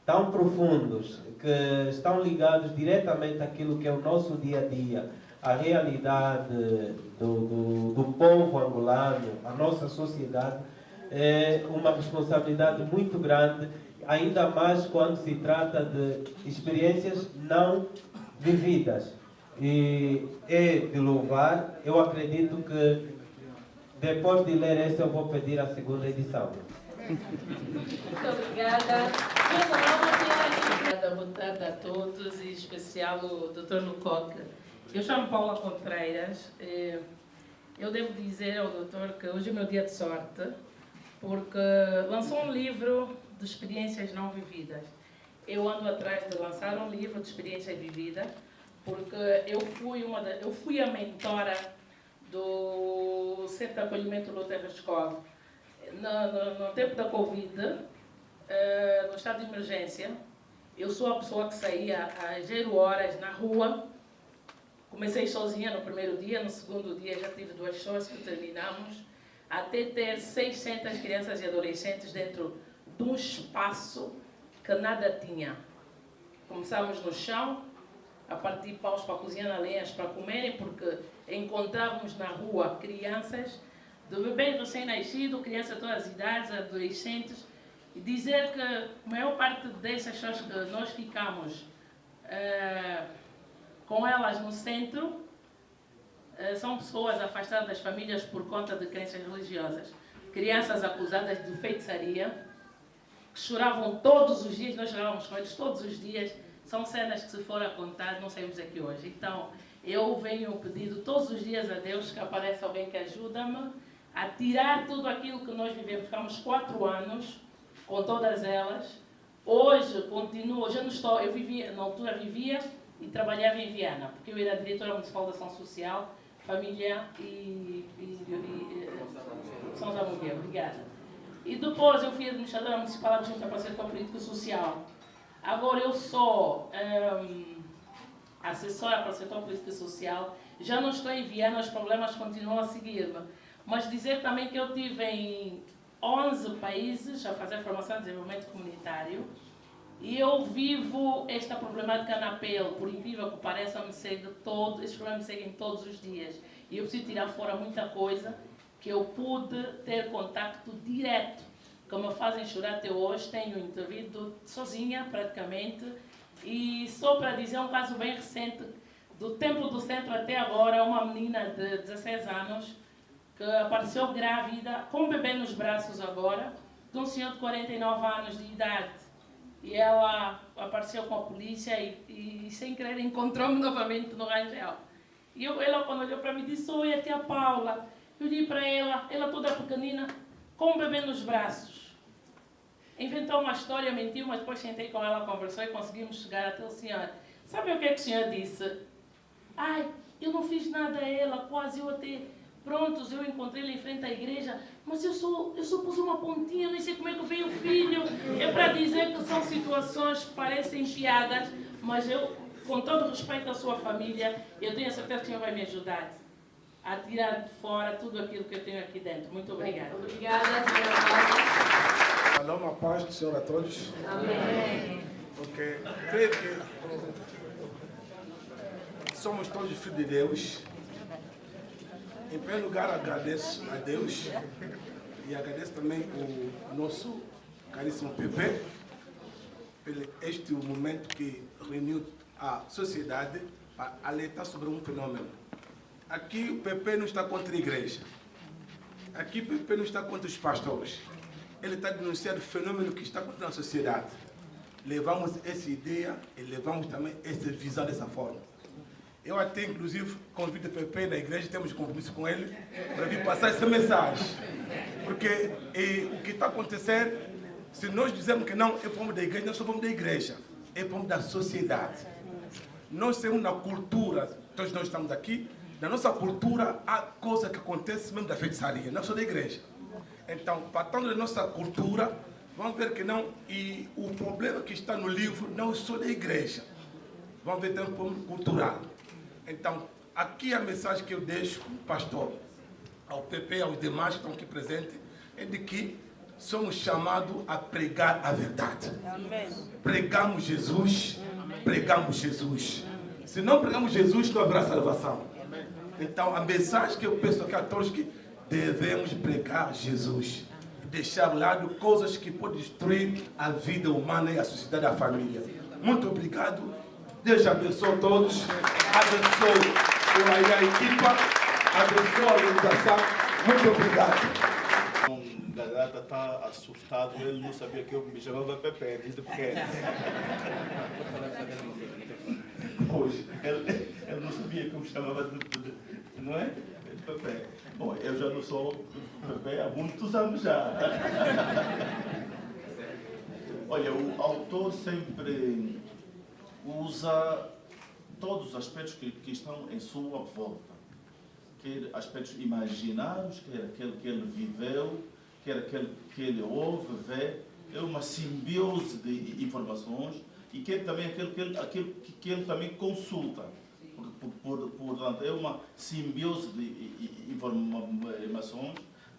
S16: tão profundos, que estão ligados diretamente àquilo que é o nosso dia a dia, a realidade do povo angolano, a nossa sociedade, é uma responsabilidade muito grande, ainda mais quando se trata de experiências não vividas. E é de louvar. Eu acredito que depois de ler esse eu vou pedir a segunda edição.
S17: Muito obrigada. Boa tarde a todos, e em especial o Dr. Lucoca. Eu chamo Paula Contreiras. Eu devo dizer ao doutor que hoje é o meu dia de sorte, porque lançou um livro de experiências não vividas. Eu ando atrás de lançar um livro de experiências vividas, porque eu fui a mentora do Centro de Acolhimento Luther Escola. No tempo da Covid, no estado de emergência, eu sou a pessoa que saía às 0 horas na rua. Comecei sozinha no primeiro dia, no segundo dia já tive 2 shows que terminamos, até ter 600 crianças e adolescentes dentro de um espaço que nada tinha. Começamos no chão, a partir de paus para cozinhar lenhas para comerem, porque encontrávamos na rua crianças, do bebê recém-nascido, crianças de todas as idades, adolescentes, e dizer que a maior parte dessas pessoas que nós ficamos com elas no centro são pessoas afastadas das famílias por conta de crenças religiosas. Crianças acusadas de feitiçaria, que choravam todos os dias, nós chorávamos com eles todos os dias. São cenas que, se for a contar, não saímos aqui hoje. Então, eu venho pedindo todos os dias a Deus que apareça alguém que ajuda-me a tirar tudo aquilo que nós vivemos. Ficamos 4 anos com todas elas. Hoje continuo, já não estou, eu vivia, na altura vivia e trabalhava em Viana, porque eu era diretora municipal de ação social, família e São José da Mulher. Obrigada. E depois eu fui administradora municipal adjunta para o setor político-social. Agora eu sou assessora para o setor político-social. Já não estou em Viana, os problemas continuam a seguir-me. Mas dizer também que eu estive em 11 países a fazer formação de desenvolvimento comunitário. E eu vivo esta problemática na pele, por incrível que pareça, estes problemas me seguem todos os dias. E eu preciso tirar fora muita coisa que eu pude ter contacto direto, que me fazem chorar até hoje. Tenho intervido sozinha, praticamente. E só para dizer um caso bem recente, do tempo do centro até agora, uma menina de 16 anos, que apareceu grávida, com um bebê nos braços agora, de um senhor de 49 anos de idade. E ela apareceu com a polícia e sem querer, encontrou-me novamente no Rangel. E ela, quando olhou para mim, disse: oi, a tia Paula. Eu disse para ela toda pequenina, com um bebê nos braços. Inventou uma história, mentiu, mas depois sentei com ela, conversou e conseguimos chegar até o senhor. Sabe o que é que o senhor disse? Ai, eu não fiz nada a ela, quase eu até... Prontos, eu encontrei ele em frente à igreja, mas eu só pus uma pontinha, nem sei como é que veio o filho. É para dizer que são situações que parecem piadas, mas eu, com todo respeito à sua família, eu tenho a certeza que o senhor vai me ajudar. a tirar de fora tudo aquilo que eu tenho aqui dentro. Muito obrigada.
S5: Obrigada, senhora.
S3: Shalom, a paz do Senhor a todos.
S5: Amém.
S3: Porque creio que somos todos filhos de Deus. Em primeiro lugar, agradeço a Deus e agradeço também o nosso caríssimo Pepe pelo este momento que reuniu a sociedade para alertar sobre um fenômeno. Aqui o Pepe não está contra a igreja. Aqui o Pepe não está contra os pastores. Ele está denunciando o fenômeno que está acontecendo na sociedade. Levamos essa ideia e levamos também essa visão dessa forma. Eu até, inclusive, convido o Pepe na igreja, temos compromisso com ele, para vir passar essa mensagem. Porque o que está acontecendo, se nós dizemos que não é problema da igreja, não é só problema da igreja, é problema da sociedade. Nós temos na cultura, todos nós estamos aqui, na nossa cultura há coisa que acontece mesmo da feitiçaria, não só da igreja. Então, partindo da nossa cultura, vamos ver que não, e o problema que está no livro não é só da igreja. Vamos ver também um problema cultural. Então, aqui a mensagem que eu deixo como pastor, ao PP e aos demais que estão aqui presentes, é de que somos chamados a pregar a verdade. Amém. Pregamos Jesus, pregamos Jesus. Se não pregamos Jesus, não haverá salvação. Então, a mensagem que eu penso aqui a todos que devemos pregar Jesus. Deixar ao lado coisas que podem destruir a vida humana e a sociedade e a família. Muito obrigado. Deus abençoe todos. Abençoe a equipa. Abençoe a organização. Muito obrigado.
S1: Gagata está assustado. Ele não sabia que eu me chamava Pepe desde pequeno. Hoje, ele não sabia que eu me chamava de não é? De Pepe. Bom, eu já não sou Pepe há muitos anos já. Olha, o autor sempre usa todos os aspectos que estão em sua volta. Quer aspectos imaginários, quer aquele que ele viveu, quer aquele que ele ouve, vê. É uma simbiose de informações e quer também aquele que ele também consulta. Portanto, é uma simbiose de informações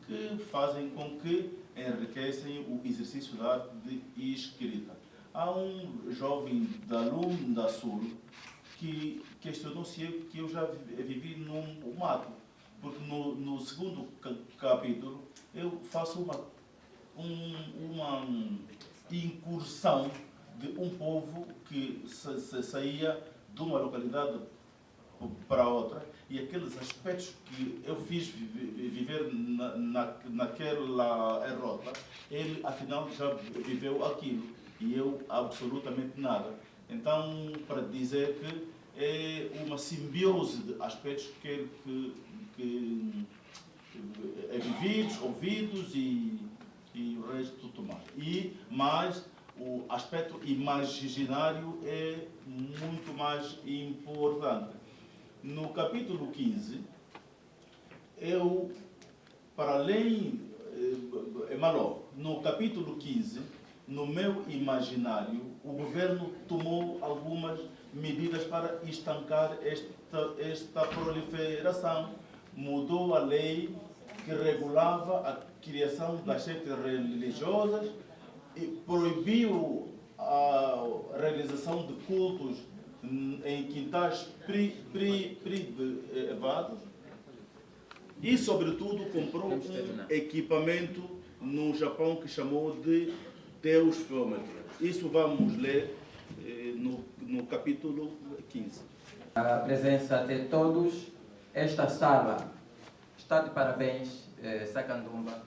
S1: que fazem com que enriquecem o exercício da arte de escrita. Há um jovem aluno da Sul que questionou se eu já vivi num mato, porque no segundo capítulo eu faço uma incursão de um povo que saía de uma localidade para outra, e aqueles aspectos que eu fiz viver naquela rota, ele afinal já viveu aquilo e eu absolutamente nada. Então, para dizer que é uma simbiose de aspectos que é vividos, ouvidos e o resto tudo mais. Mas o aspecto imaginário é muito mais importante. No capítulo 15, eu, para além, no capítulo 15, no meu imaginário, o governo tomou algumas medidas para estancar esta proliferação. Mudou a lei que regulava a criação das seitas religiosas e proibiu a realização de cultos em quintais privados e, sobretudo, comprou um equipamento no Japão que chamou de Deusfômetro. Isso vamos ler no capítulo 15.
S7: A presença de todos, esta sala está de parabéns, Sacandumba.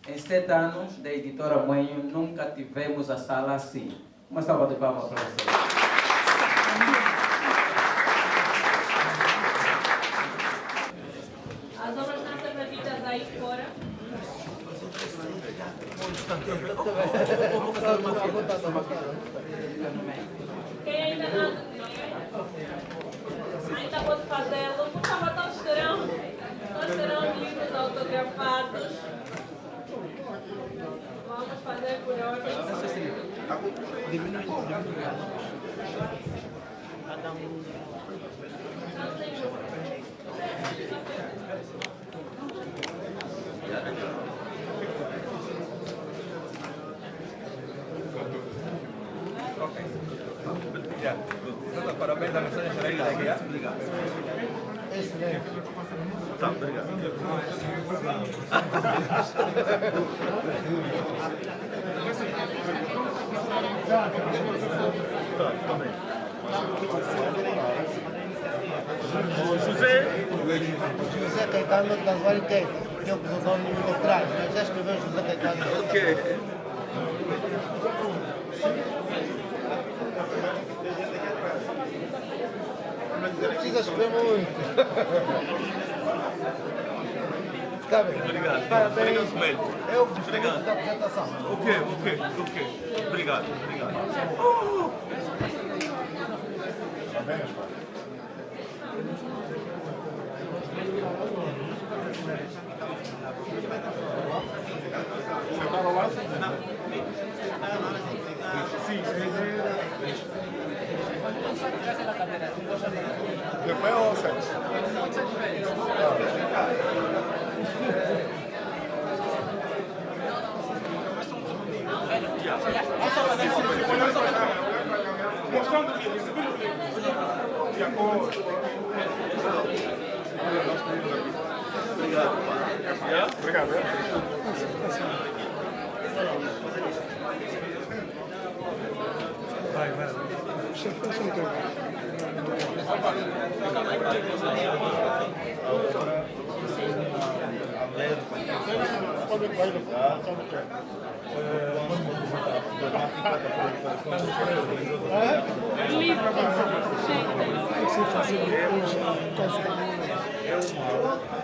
S7: Em 7 anos da editora Moinho, nunca tivemos a sala assim. Uma salva de palmas para vocês.
S5: As obras estão sempre vendidas aí fora. Quem ainda não pode fazê-lo, por favor, todos terão livros autografados. Vamos fazer por ordem. Não tem
S6: Obrigado. Parabéns, a mensagem será enviada. Obrigado.
S1: Excelente. Tá, obrigado. Tá bem.
S18: José Caetano das Varicas, que é o nome de trás. Já escreveu José Caetano.
S1: Ok.
S18: Não precisa escrever muito. Está bem.
S1: Obrigado.
S18: Parabéns.
S1: Obrigado.
S18: Eu gostei muito da apresentação.
S1: Ok. Obrigado. Parabéns, pai.
S13: Sentaram lá? Não. Sim, depois eu sei. Mostrando o livro, exibindo o livro. De acordo. Obrigado. Vai.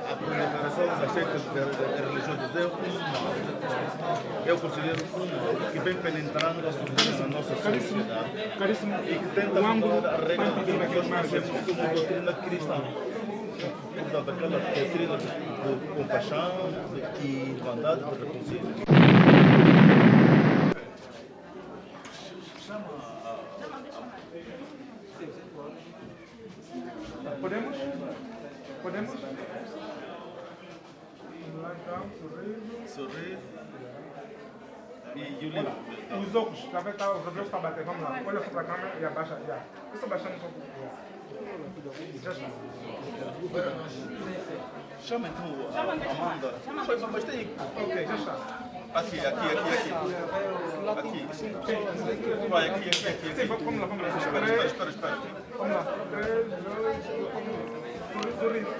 S1: A proliferação das seitas religiosas eu considero um mal que vem penetrando na nossa sociedade e que tenta mudar a regra que nós conhecemos como doutrina cristã. Portanto, aquela doutrina de compaixão, de bondade, de reconcílio.
S13: Podemos? Vamos lá então, sorriso.
S1: E o livro?
S13: Os óculos, o cabelo está a bater, vamos lá. Olha só para a câmera e abaixa. Já. Eu estou baixando um pouco. Já está.
S1: Chama então a Amanda. Mas tem.
S13: Ok, já está.
S1: Aqui. Vai, aqui.
S13: Sim, vamos lá.
S1: Espera.
S13: Vamos lá. 3, 2, 1. Sorriso.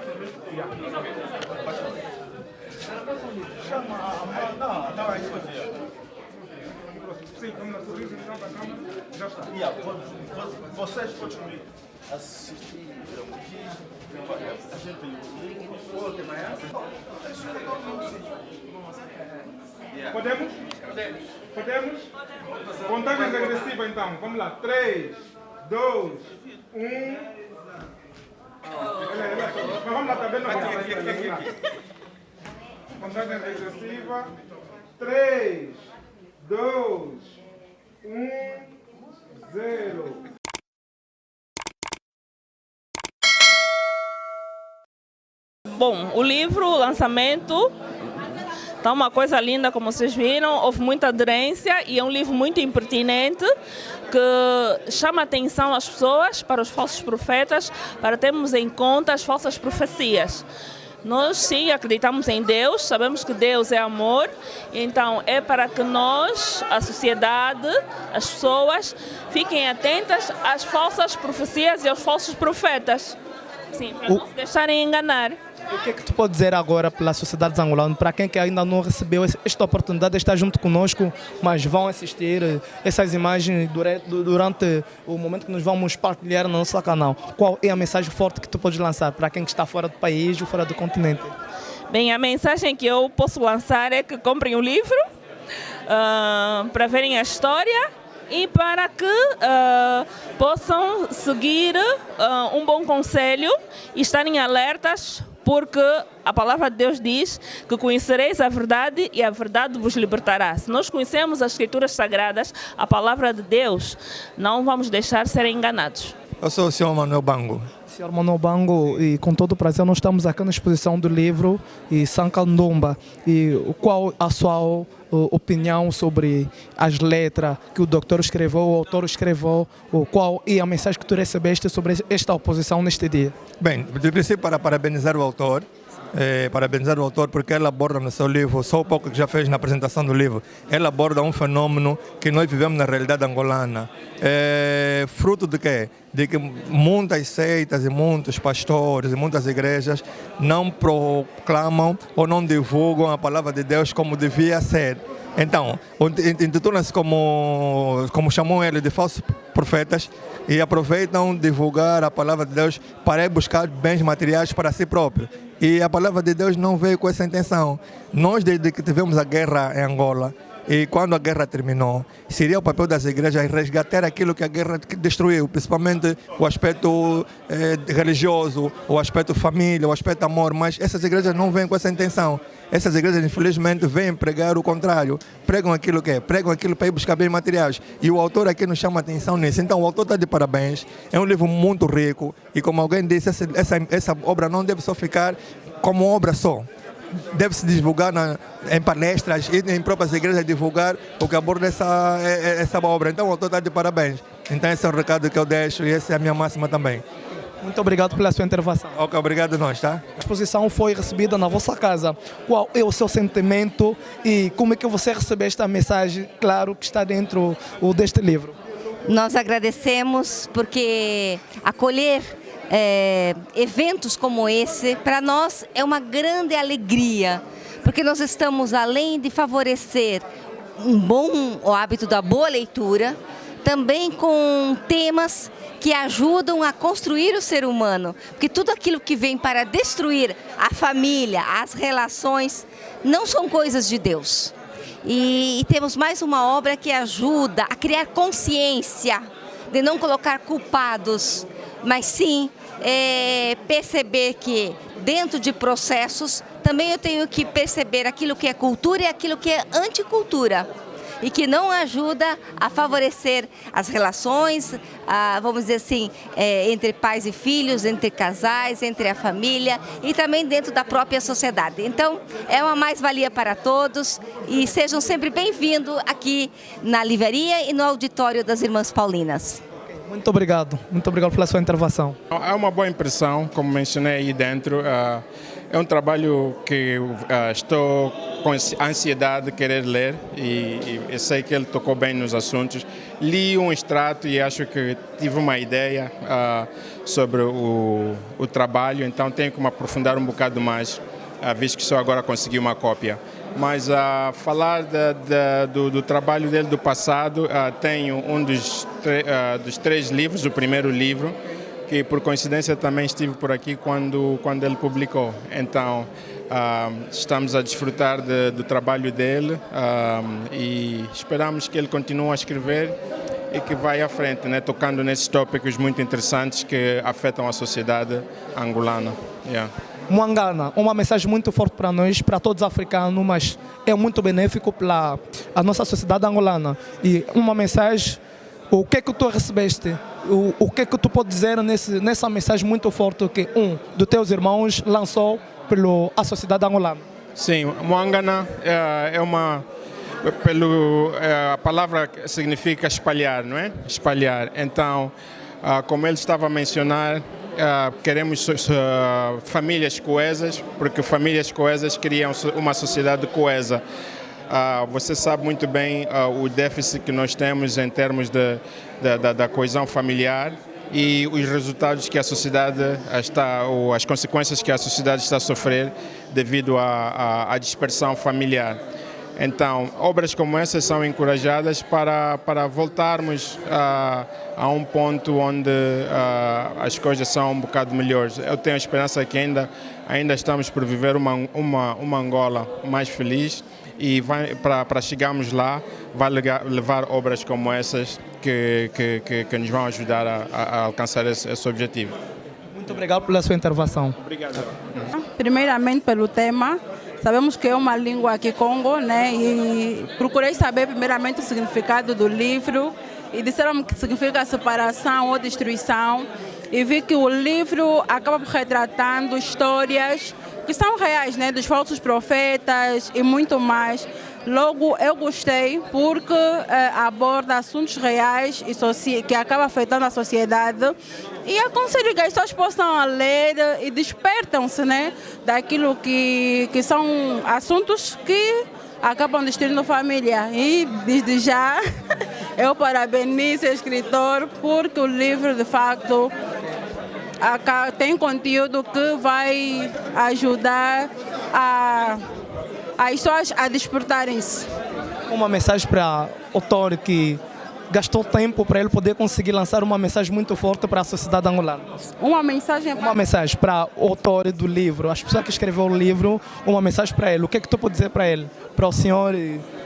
S1: Chama a Amanda. Não, é isso.
S13: Sim, vamos lá. Sorriso, então, para a câmera. Já está.
S1: Vocês podem assistir a gente tem o livro.
S13: Podemos? Contagem regressiva então. Vamos lá. 3, 2, 1. Mas vamos lá, tá vendo? Aqui. Contagem regressiva. 3, 2, 1, 0.
S4: Bom, o livro, o lançamento, está uma coisa linda, como vocês viram, houve muita aderência e é um livro muito impertinente que chama a atenção às pessoas para os falsos profetas, para termos em conta as falsas profecias. Nós sim acreditamos em Deus, sabemos que Deus é amor, então é para que nós, a sociedade, as pessoas, fiquem atentas às falsas profecias e aos falsos profetas. Sim, para não se deixarem enganar.
S19: O que é que tu pode dizer agora pela sociedade angolana, para quem que ainda não recebeu esta oportunidade de estar junto conosco, mas vão assistir essas imagens durante o momento que nós vamos partilhar no nosso canal? Qual é a mensagem forte que tu podes lançar para quem que está fora do país ou fora do continente?
S4: Bem, a mensagem que eu posso lançar é que comprem o livro para verem a história e para que possam seguir um bom conselho e estarem alertas, porque a palavra de Deus diz que conhecereis a verdade e a verdade vos libertará. Se nós conhecemos as Escrituras Sagradas, a palavra de Deus, não vamos deixar serem enganados.
S20: Eu sou o senhor Manuel Bango.
S19: Sr. Manuel Bango, e com todo o prazer nós estamos aqui na exposição do livro Sankandumba. E qual a sua opinião sobre as letras que o doutor escreveu, o autor escreveu, qual é a mensagem que tu recebeste sobre esta oposição neste dia?
S20: Bem, de princípio para parabenizar o autor, porque ele aborda no seu livro, só o pouco que já fez na apresentação do livro, ele aborda um fenômeno que nós vivemos na realidade angolana. Fruto de quê? De que muitas seitas e muitos pastores e muitas igrejas não proclamam ou não divulgam a palavra de Deus como devia ser. Então, intitula-se como chamam ele de falsos profetas e aproveitam divulgar a palavra de Deus para buscar bens materiais para si próprio. E a palavra de Deus não veio com essa intenção. Nós, desde que tivemos a guerra em Angola, e quando a guerra terminou, seria o papel das igrejas resgatar aquilo que a guerra destruiu, principalmente o aspecto religioso, o aspecto família, o aspecto amor, mas essas igrejas não vêm com essa intenção. Essas igrejas, infelizmente, vêm pregar o contrário. Pregam aquilo que é, pregam aquilo para ir buscar bens materiais. E o autor aqui nos chama a atenção nisso. Então, o autor está de parabéns. É um livro muito rico. E como alguém disse, essa obra não deve só ficar como obra só. Deve-se divulgar em palestras e em próprias igrejas divulgar o que aborda essa obra. Então, o autor está de parabéns. Então, esse é o recado que eu deixo e essa é a minha máxima também.
S19: Muito obrigado pela sua intervenção.
S20: Ok, obrigado a nós, tá?
S19: A exposição foi recebida na vossa casa. Qual é o seu sentimento e como é que você recebeu esta mensagem, claro, que está dentro deste livro?
S21: Nós agradecemos porque acolher eventos como esse, para nós é uma grande alegria, porque nós estamos, além de favorecer o hábito da boa leitura, também com temas que ajudam a construir o ser humano, porque tudo aquilo que vem para destruir a família, as relações, não são coisas de Deus. E temos mais uma obra que ajuda a criar consciência, de não colocar culpados, mas sim perceber que dentro de processos também eu tenho que perceber aquilo que é cultura e aquilo que é anticultura. E que não ajuda a favorecer as relações, vamos dizer assim, entre pais e filhos, entre casais, entre a família e também dentro da própria sociedade. Então, é uma mais-valia para todos e sejam sempre bem-vindos aqui na livraria e no auditório das Irmãs Paulinas.
S19: Muito obrigado pela sua intervenção.
S13: É uma boa impressão, como mencionei aí dentro. É um trabalho que estou com ansiedade de querer ler e eu sei que ele tocou bem nos assuntos. Li um extrato e acho que tive uma ideia sobre o trabalho, então tenho que me aprofundar um bocado mais, visto que só agora consegui uma cópia. Mas falar do trabalho dele do passado, tenho um dos 3 livros, o primeiro livro, que por coincidência também estive por aqui quando ele publicou. Então, estamos a desfrutar do trabalho dele e esperamos que ele continue a escrever e que vai à frente, né, tocando nesses tópicos muito interessantes que afetam a sociedade angolana. Yeah.
S19: Mwangana, uma mensagem muito forte para nós, para todos os africanos, mas é muito benéfico para a nossa sociedade angolana. E uma mensagem, o que é que tu recebeste? O que é que tu pode dizer nessa mensagem muito forte que dos teus irmãos lançou pela sociedade angolana?
S13: Sim, Mwangana a palavra significa espalhar, não é? Espalhar. Então, como ele estava a mencionar, queremos famílias coesas, porque famílias coesas criam uma sociedade coesa. Você sabe muito bem o déficit que nós temos em termos da coesão familiar e os resultados que a sociedade ou as consequências que a sociedade está a sofrer devido à dispersão familiar. Então, obras como essas são encorajadas para voltarmos a um ponto onde as coisas são um bocado melhores. Eu tenho a esperança que ainda estamos por viver uma Angola mais feliz e para chegarmos lá, vai levar obras como essas que nos vão ajudar a alcançar esse objetivo.
S19: Muito obrigado pela sua intervenção.
S13: Obrigado.
S9: Primeiramente pelo tema. Sabemos que é uma língua Kikongo, né? E procurei saber primeiramente o significado do livro e disseram que significa separação ou destruição. e vi que o livro acaba retratando histórias que são reais, né, dos falsos profetas e muito mais. Logo, eu gostei porque aborda assuntos reais e que acabam afetando a sociedade, e aconselho que as pessoas possam ler e despertam-se, né, daquilo que são assuntos que acabam destruindo a família. E desde já eu parabenizo o escritor porque o livro de facto tem conteúdo que vai ajudar as pessoas a despertarem-se.
S19: Uma mensagem para o autor que gastou tempo para ele poder conseguir lançar uma mensagem muito forte para a sociedade angolana.
S9: Uma mensagem
S19: para o autor do livro, as pessoas que escreveu o livro, uma mensagem para ele. O que é que tu pode dizer para ele? Para o senhor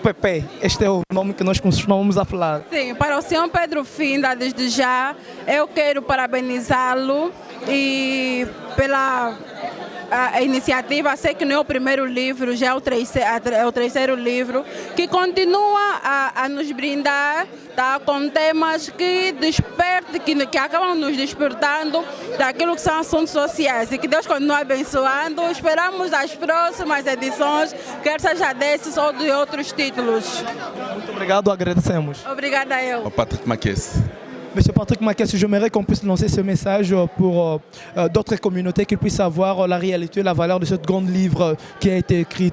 S19: Pepe, este é o nome que nós costumamos a falar.
S9: Sim, para o senhor Pedro Finda, desde já, eu quero parabenizá-lo e pela a iniciativa. Sei que não é o primeiro livro, já é o terceiro livro, que continua a nos brindar, tá, com temas que despertam, que acabam nos despertando daquilo que são assuntos sociais, e que Deus continue abençoando. Esperamos as próximas edições, quer seja desses ou de outros títulos.
S19: Muito obrigado, agradecemos.
S9: Obrigada a eu.
S1: Patrick Maquès.
S19: Monsieur Patrick Maquès, j'aimerais qu'on puisse lancer ce message pour d'autres communautés, qu'ils puissent savoir la réalité, la valeur de ce grand livre qui a été écrit.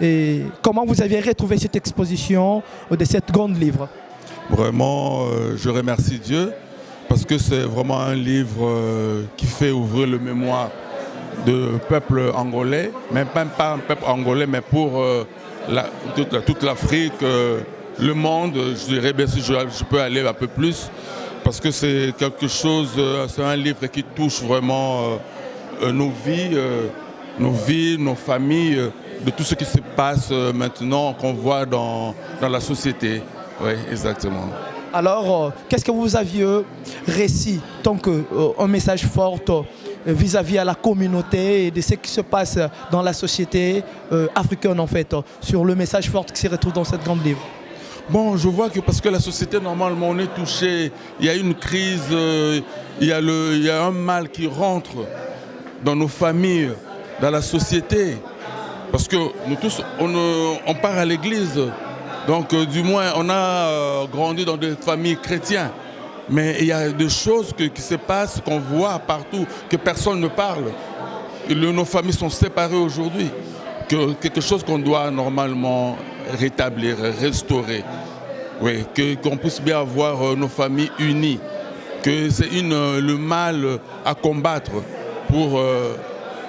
S19: Et comment vous avez retrouvé cette exposition de cette grande livre?
S15: Vraiment, je remercie Dieu parce que c'est vraiment un livre qui fait ouvrir le mémoire du peuple angolais, même pas un peuple angolais, mais pour toute l'Afrique, le monde. Je dirais bien si je peux aller un peu plus. Parce que c'est quelque chose, c'est un livre qui touche vraiment nos vies, nos familles, de tout ce qui se passe maintenant, qu'on voit dans la société. Oui, exactement.
S19: Alors, qu'est-ce que vous aviez réussi, donc un message fort vis-à-vis à la communauté et de ce qui se passe dans la société africaine en fait, sur le message fort qui se retrouve dans cette grande livre?
S15: Bon, je vois que parce que la société, normalement, on est touché, il y a une crise, il y a un mal qui rentre dans nos familles, dans la société. Parce que nous tous, on part à l'église, donc du moins, on a grandi dans des familles chrétiennes. Mais il y a des choses qui se passent, qu'on voit partout, que personne ne parle. Nos familles sont séparées aujourd'hui. Quelque chose qu'on doit normalement rétablir, restaurer. Oui, qu'on puisse bien avoir nos familles unies. Que c'est le mal à combattre pour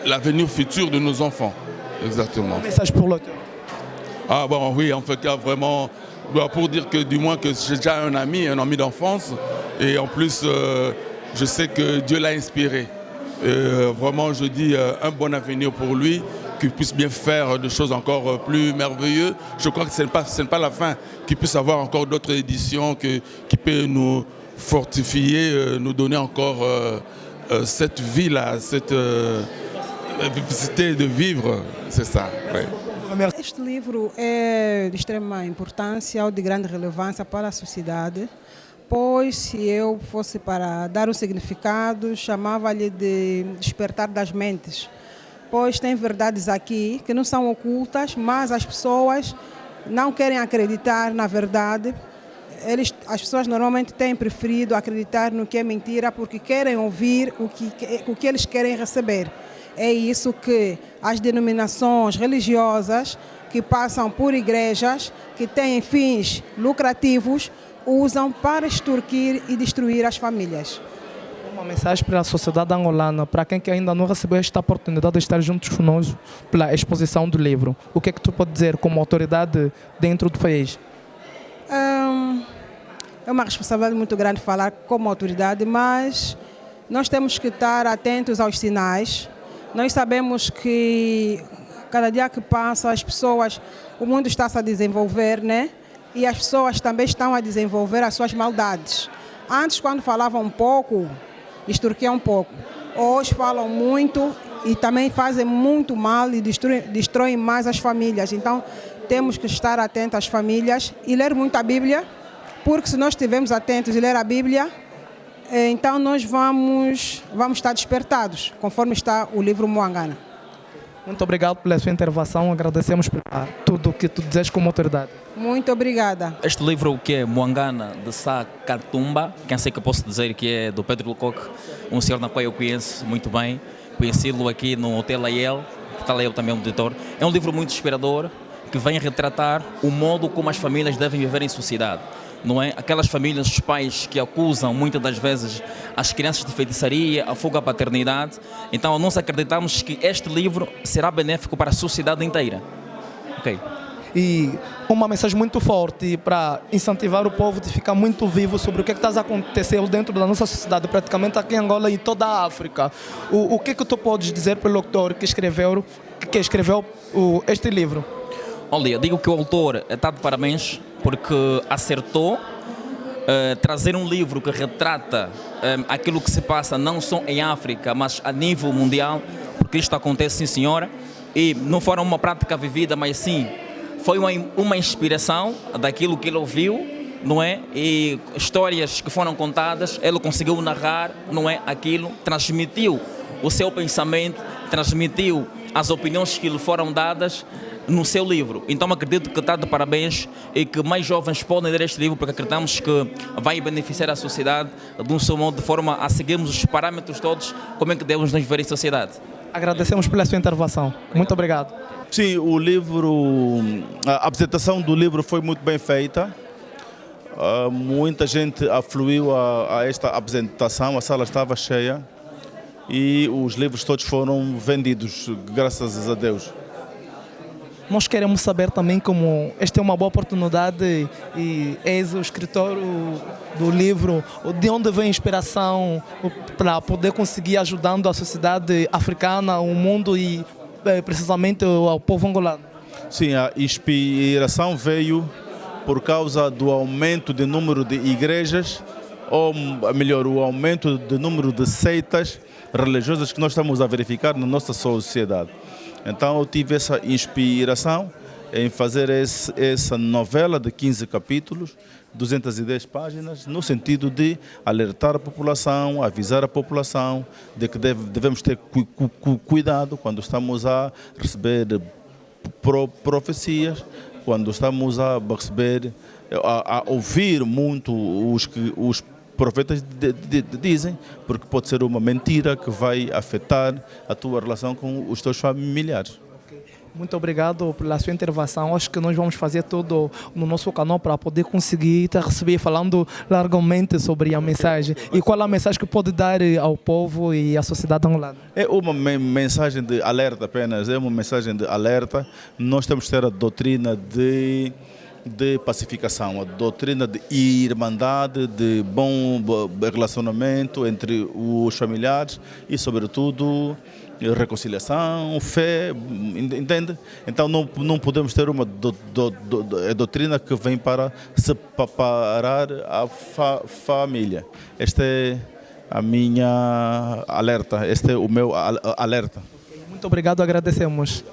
S15: l'avenir futur de nos enfants. Exactement.
S19: Un message pour l'auteur.
S15: Ah bon, oui, en fait, vraiment, pour dire que du moins que j'ai déjà un ami d'enfance. Et en plus, je sais que Dieu l'a inspiré. Vraiment, je dis un bon avenir pour lui, qu'il puisse bien faire des choses encore plus merveilleuses. Je crois que ce n'est pas la fin, qu'il puisse avoir encore d'autres éditions qui peuvent nous fortifier, nous donner encore cette vie-là, cette capacité de vivre. C'est ça. Ouais.
S8: Este livro é de extrema importância ou de grande relevância para a sociedade, pois se eu fosse para dar um significado, chamava-lhe de despertar das mentes, pois tem verdades aqui que não são ocultas, mas as pessoas não querem acreditar na verdade. As pessoas normalmente têm preferido acreditar no que é mentira porque querem ouvir o que eles querem receber. É isso que as denominações religiosas que passam por igrejas, que têm fins lucrativos, usam para extorquir e destruir as famílias.
S19: Uma mensagem para a sociedade angolana, para quem que ainda não recebeu esta oportunidade de estar juntos conosco pela exposição do livro. O que é que tu pode dizer como autoridade dentro do país?
S8: É uma responsabilidade muito grande falar como autoridade, mas nós temos que estar atentos aos sinais. Nós sabemos que cada dia que passa o mundo está a desenvolver, né? E as pessoas também estão a desenvolver as suas maldades. Antes, quando falavam um pouco, extorquiam um pouco. Hoje falam muito e também fazem muito mal e destroem mais as famílias. Então, temos que estar atentos às famílias e ler muito a Bíblia, porque se nós estivermos atentos e ler a Bíblia, então nós vamos estar despertados, conforme está o livro Muangana.
S19: Muito obrigado pela sua intervenção, agradecemos por tudo o que tu dizes como autoridade.
S8: Muito obrigada.
S10: Este livro que é Muangana de Sá Katumba, quem sei que eu posso dizer que é do Pedro Lecoque, um senhor na qual eu conheço muito bem, conheci-lo aqui no Hotel Aiel, que está lá eu também um editor. É um livro muito inspirador, que vem retratar o modo como as famílias devem viver em sociedade. Não é? Aquelas famílias, os pais que acusam muitas das vezes as crianças de feitiçaria, a fuga à paternidade. Então nós acreditamos que este livro será benéfico para a sociedade inteira. Ok.
S19: E uma mensagem muito forte para incentivar o povo de ficar muito vivo sobre o que está acontecendo dentro da nossa sociedade, praticamente aqui em Angola e toda a África. O que tu podes dizer para o autor que escreveu este livro?
S10: Olha, eu digo que o autor está de parabéns porque acertou trazer um livro que retrata aquilo que se passa não só em África, mas a nível mundial, porque isto acontece, sim senhora, e não foi uma prática vivida, mas sim foi uma inspiração daquilo que ele ouviu, não é? E histórias que foram contadas, ele conseguiu narrar, não é? Aquilo, transmitiu o seu pensamento, transmitiu as opiniões que lhe foram dadas no seu livro. Então acredito que está de parabéns e que mais jovens podem ler este livro, porque acreditamos que vai beneficiar a sociedade de um seu modo, de forma a seguirmos os parâmetros todos, como é que devemos nos viver em sociedade.
S19: Agradecemos pela sua intervenção. Muito obrigado.
S1: Sim, o livro, a apresentação do livro foi muito bem feita. Muita gente afluiu a esta apresentação, a sala estava cheia e os livros todos foram vendidos, graças a Deus.
S19: Nós queremos saber também como esta é uma boa oportunidade e és o escritor do livro, de onde vem a inspiração para poder conseguir ajudando a sociedade africana, o mundo e precisamente ao povo angolano.
S1: Sim, a inspiração veio por causa do aumento de número de igrejas, ou melhor, o aumento do número de seitas religiosas que nós estamos a verificar na nossa sociedade. Então eu tive essa inspiração em fazer essa novela de 15 capítulos, 210 páginas, no sentido de alertar a população, avisar a população de que devemos ter cuidado quando estamos a receber profecias, quando estamos a receber, a ouvir muito os profetas dizem, porque pode ser uma mentira que vai afetar a tua relação com os teus familiares.
S19: Muito obrigado pela sua intervenção. Acho que nós vamos fazer tudo no nosso canal para poder conseguir te receber falando largamente sobre a mensagem. E qual é a mensagem que pode dar ao povo e à sociedade angolana?
S1: É uma mensagem de alerta apenas, é uma mensagem de alerta. Nós temos que ter a doutrina de pacificação, a doutrina de irmandade, de bom relacionamento entre os familiares e, sobretudo, reconciliação, fé, entende? Então não podemos ter uma doutrina que vem para separar a família. Esta é a minha alerta, este é o meu alerta.
S19: Muito obrigado, agradecemos.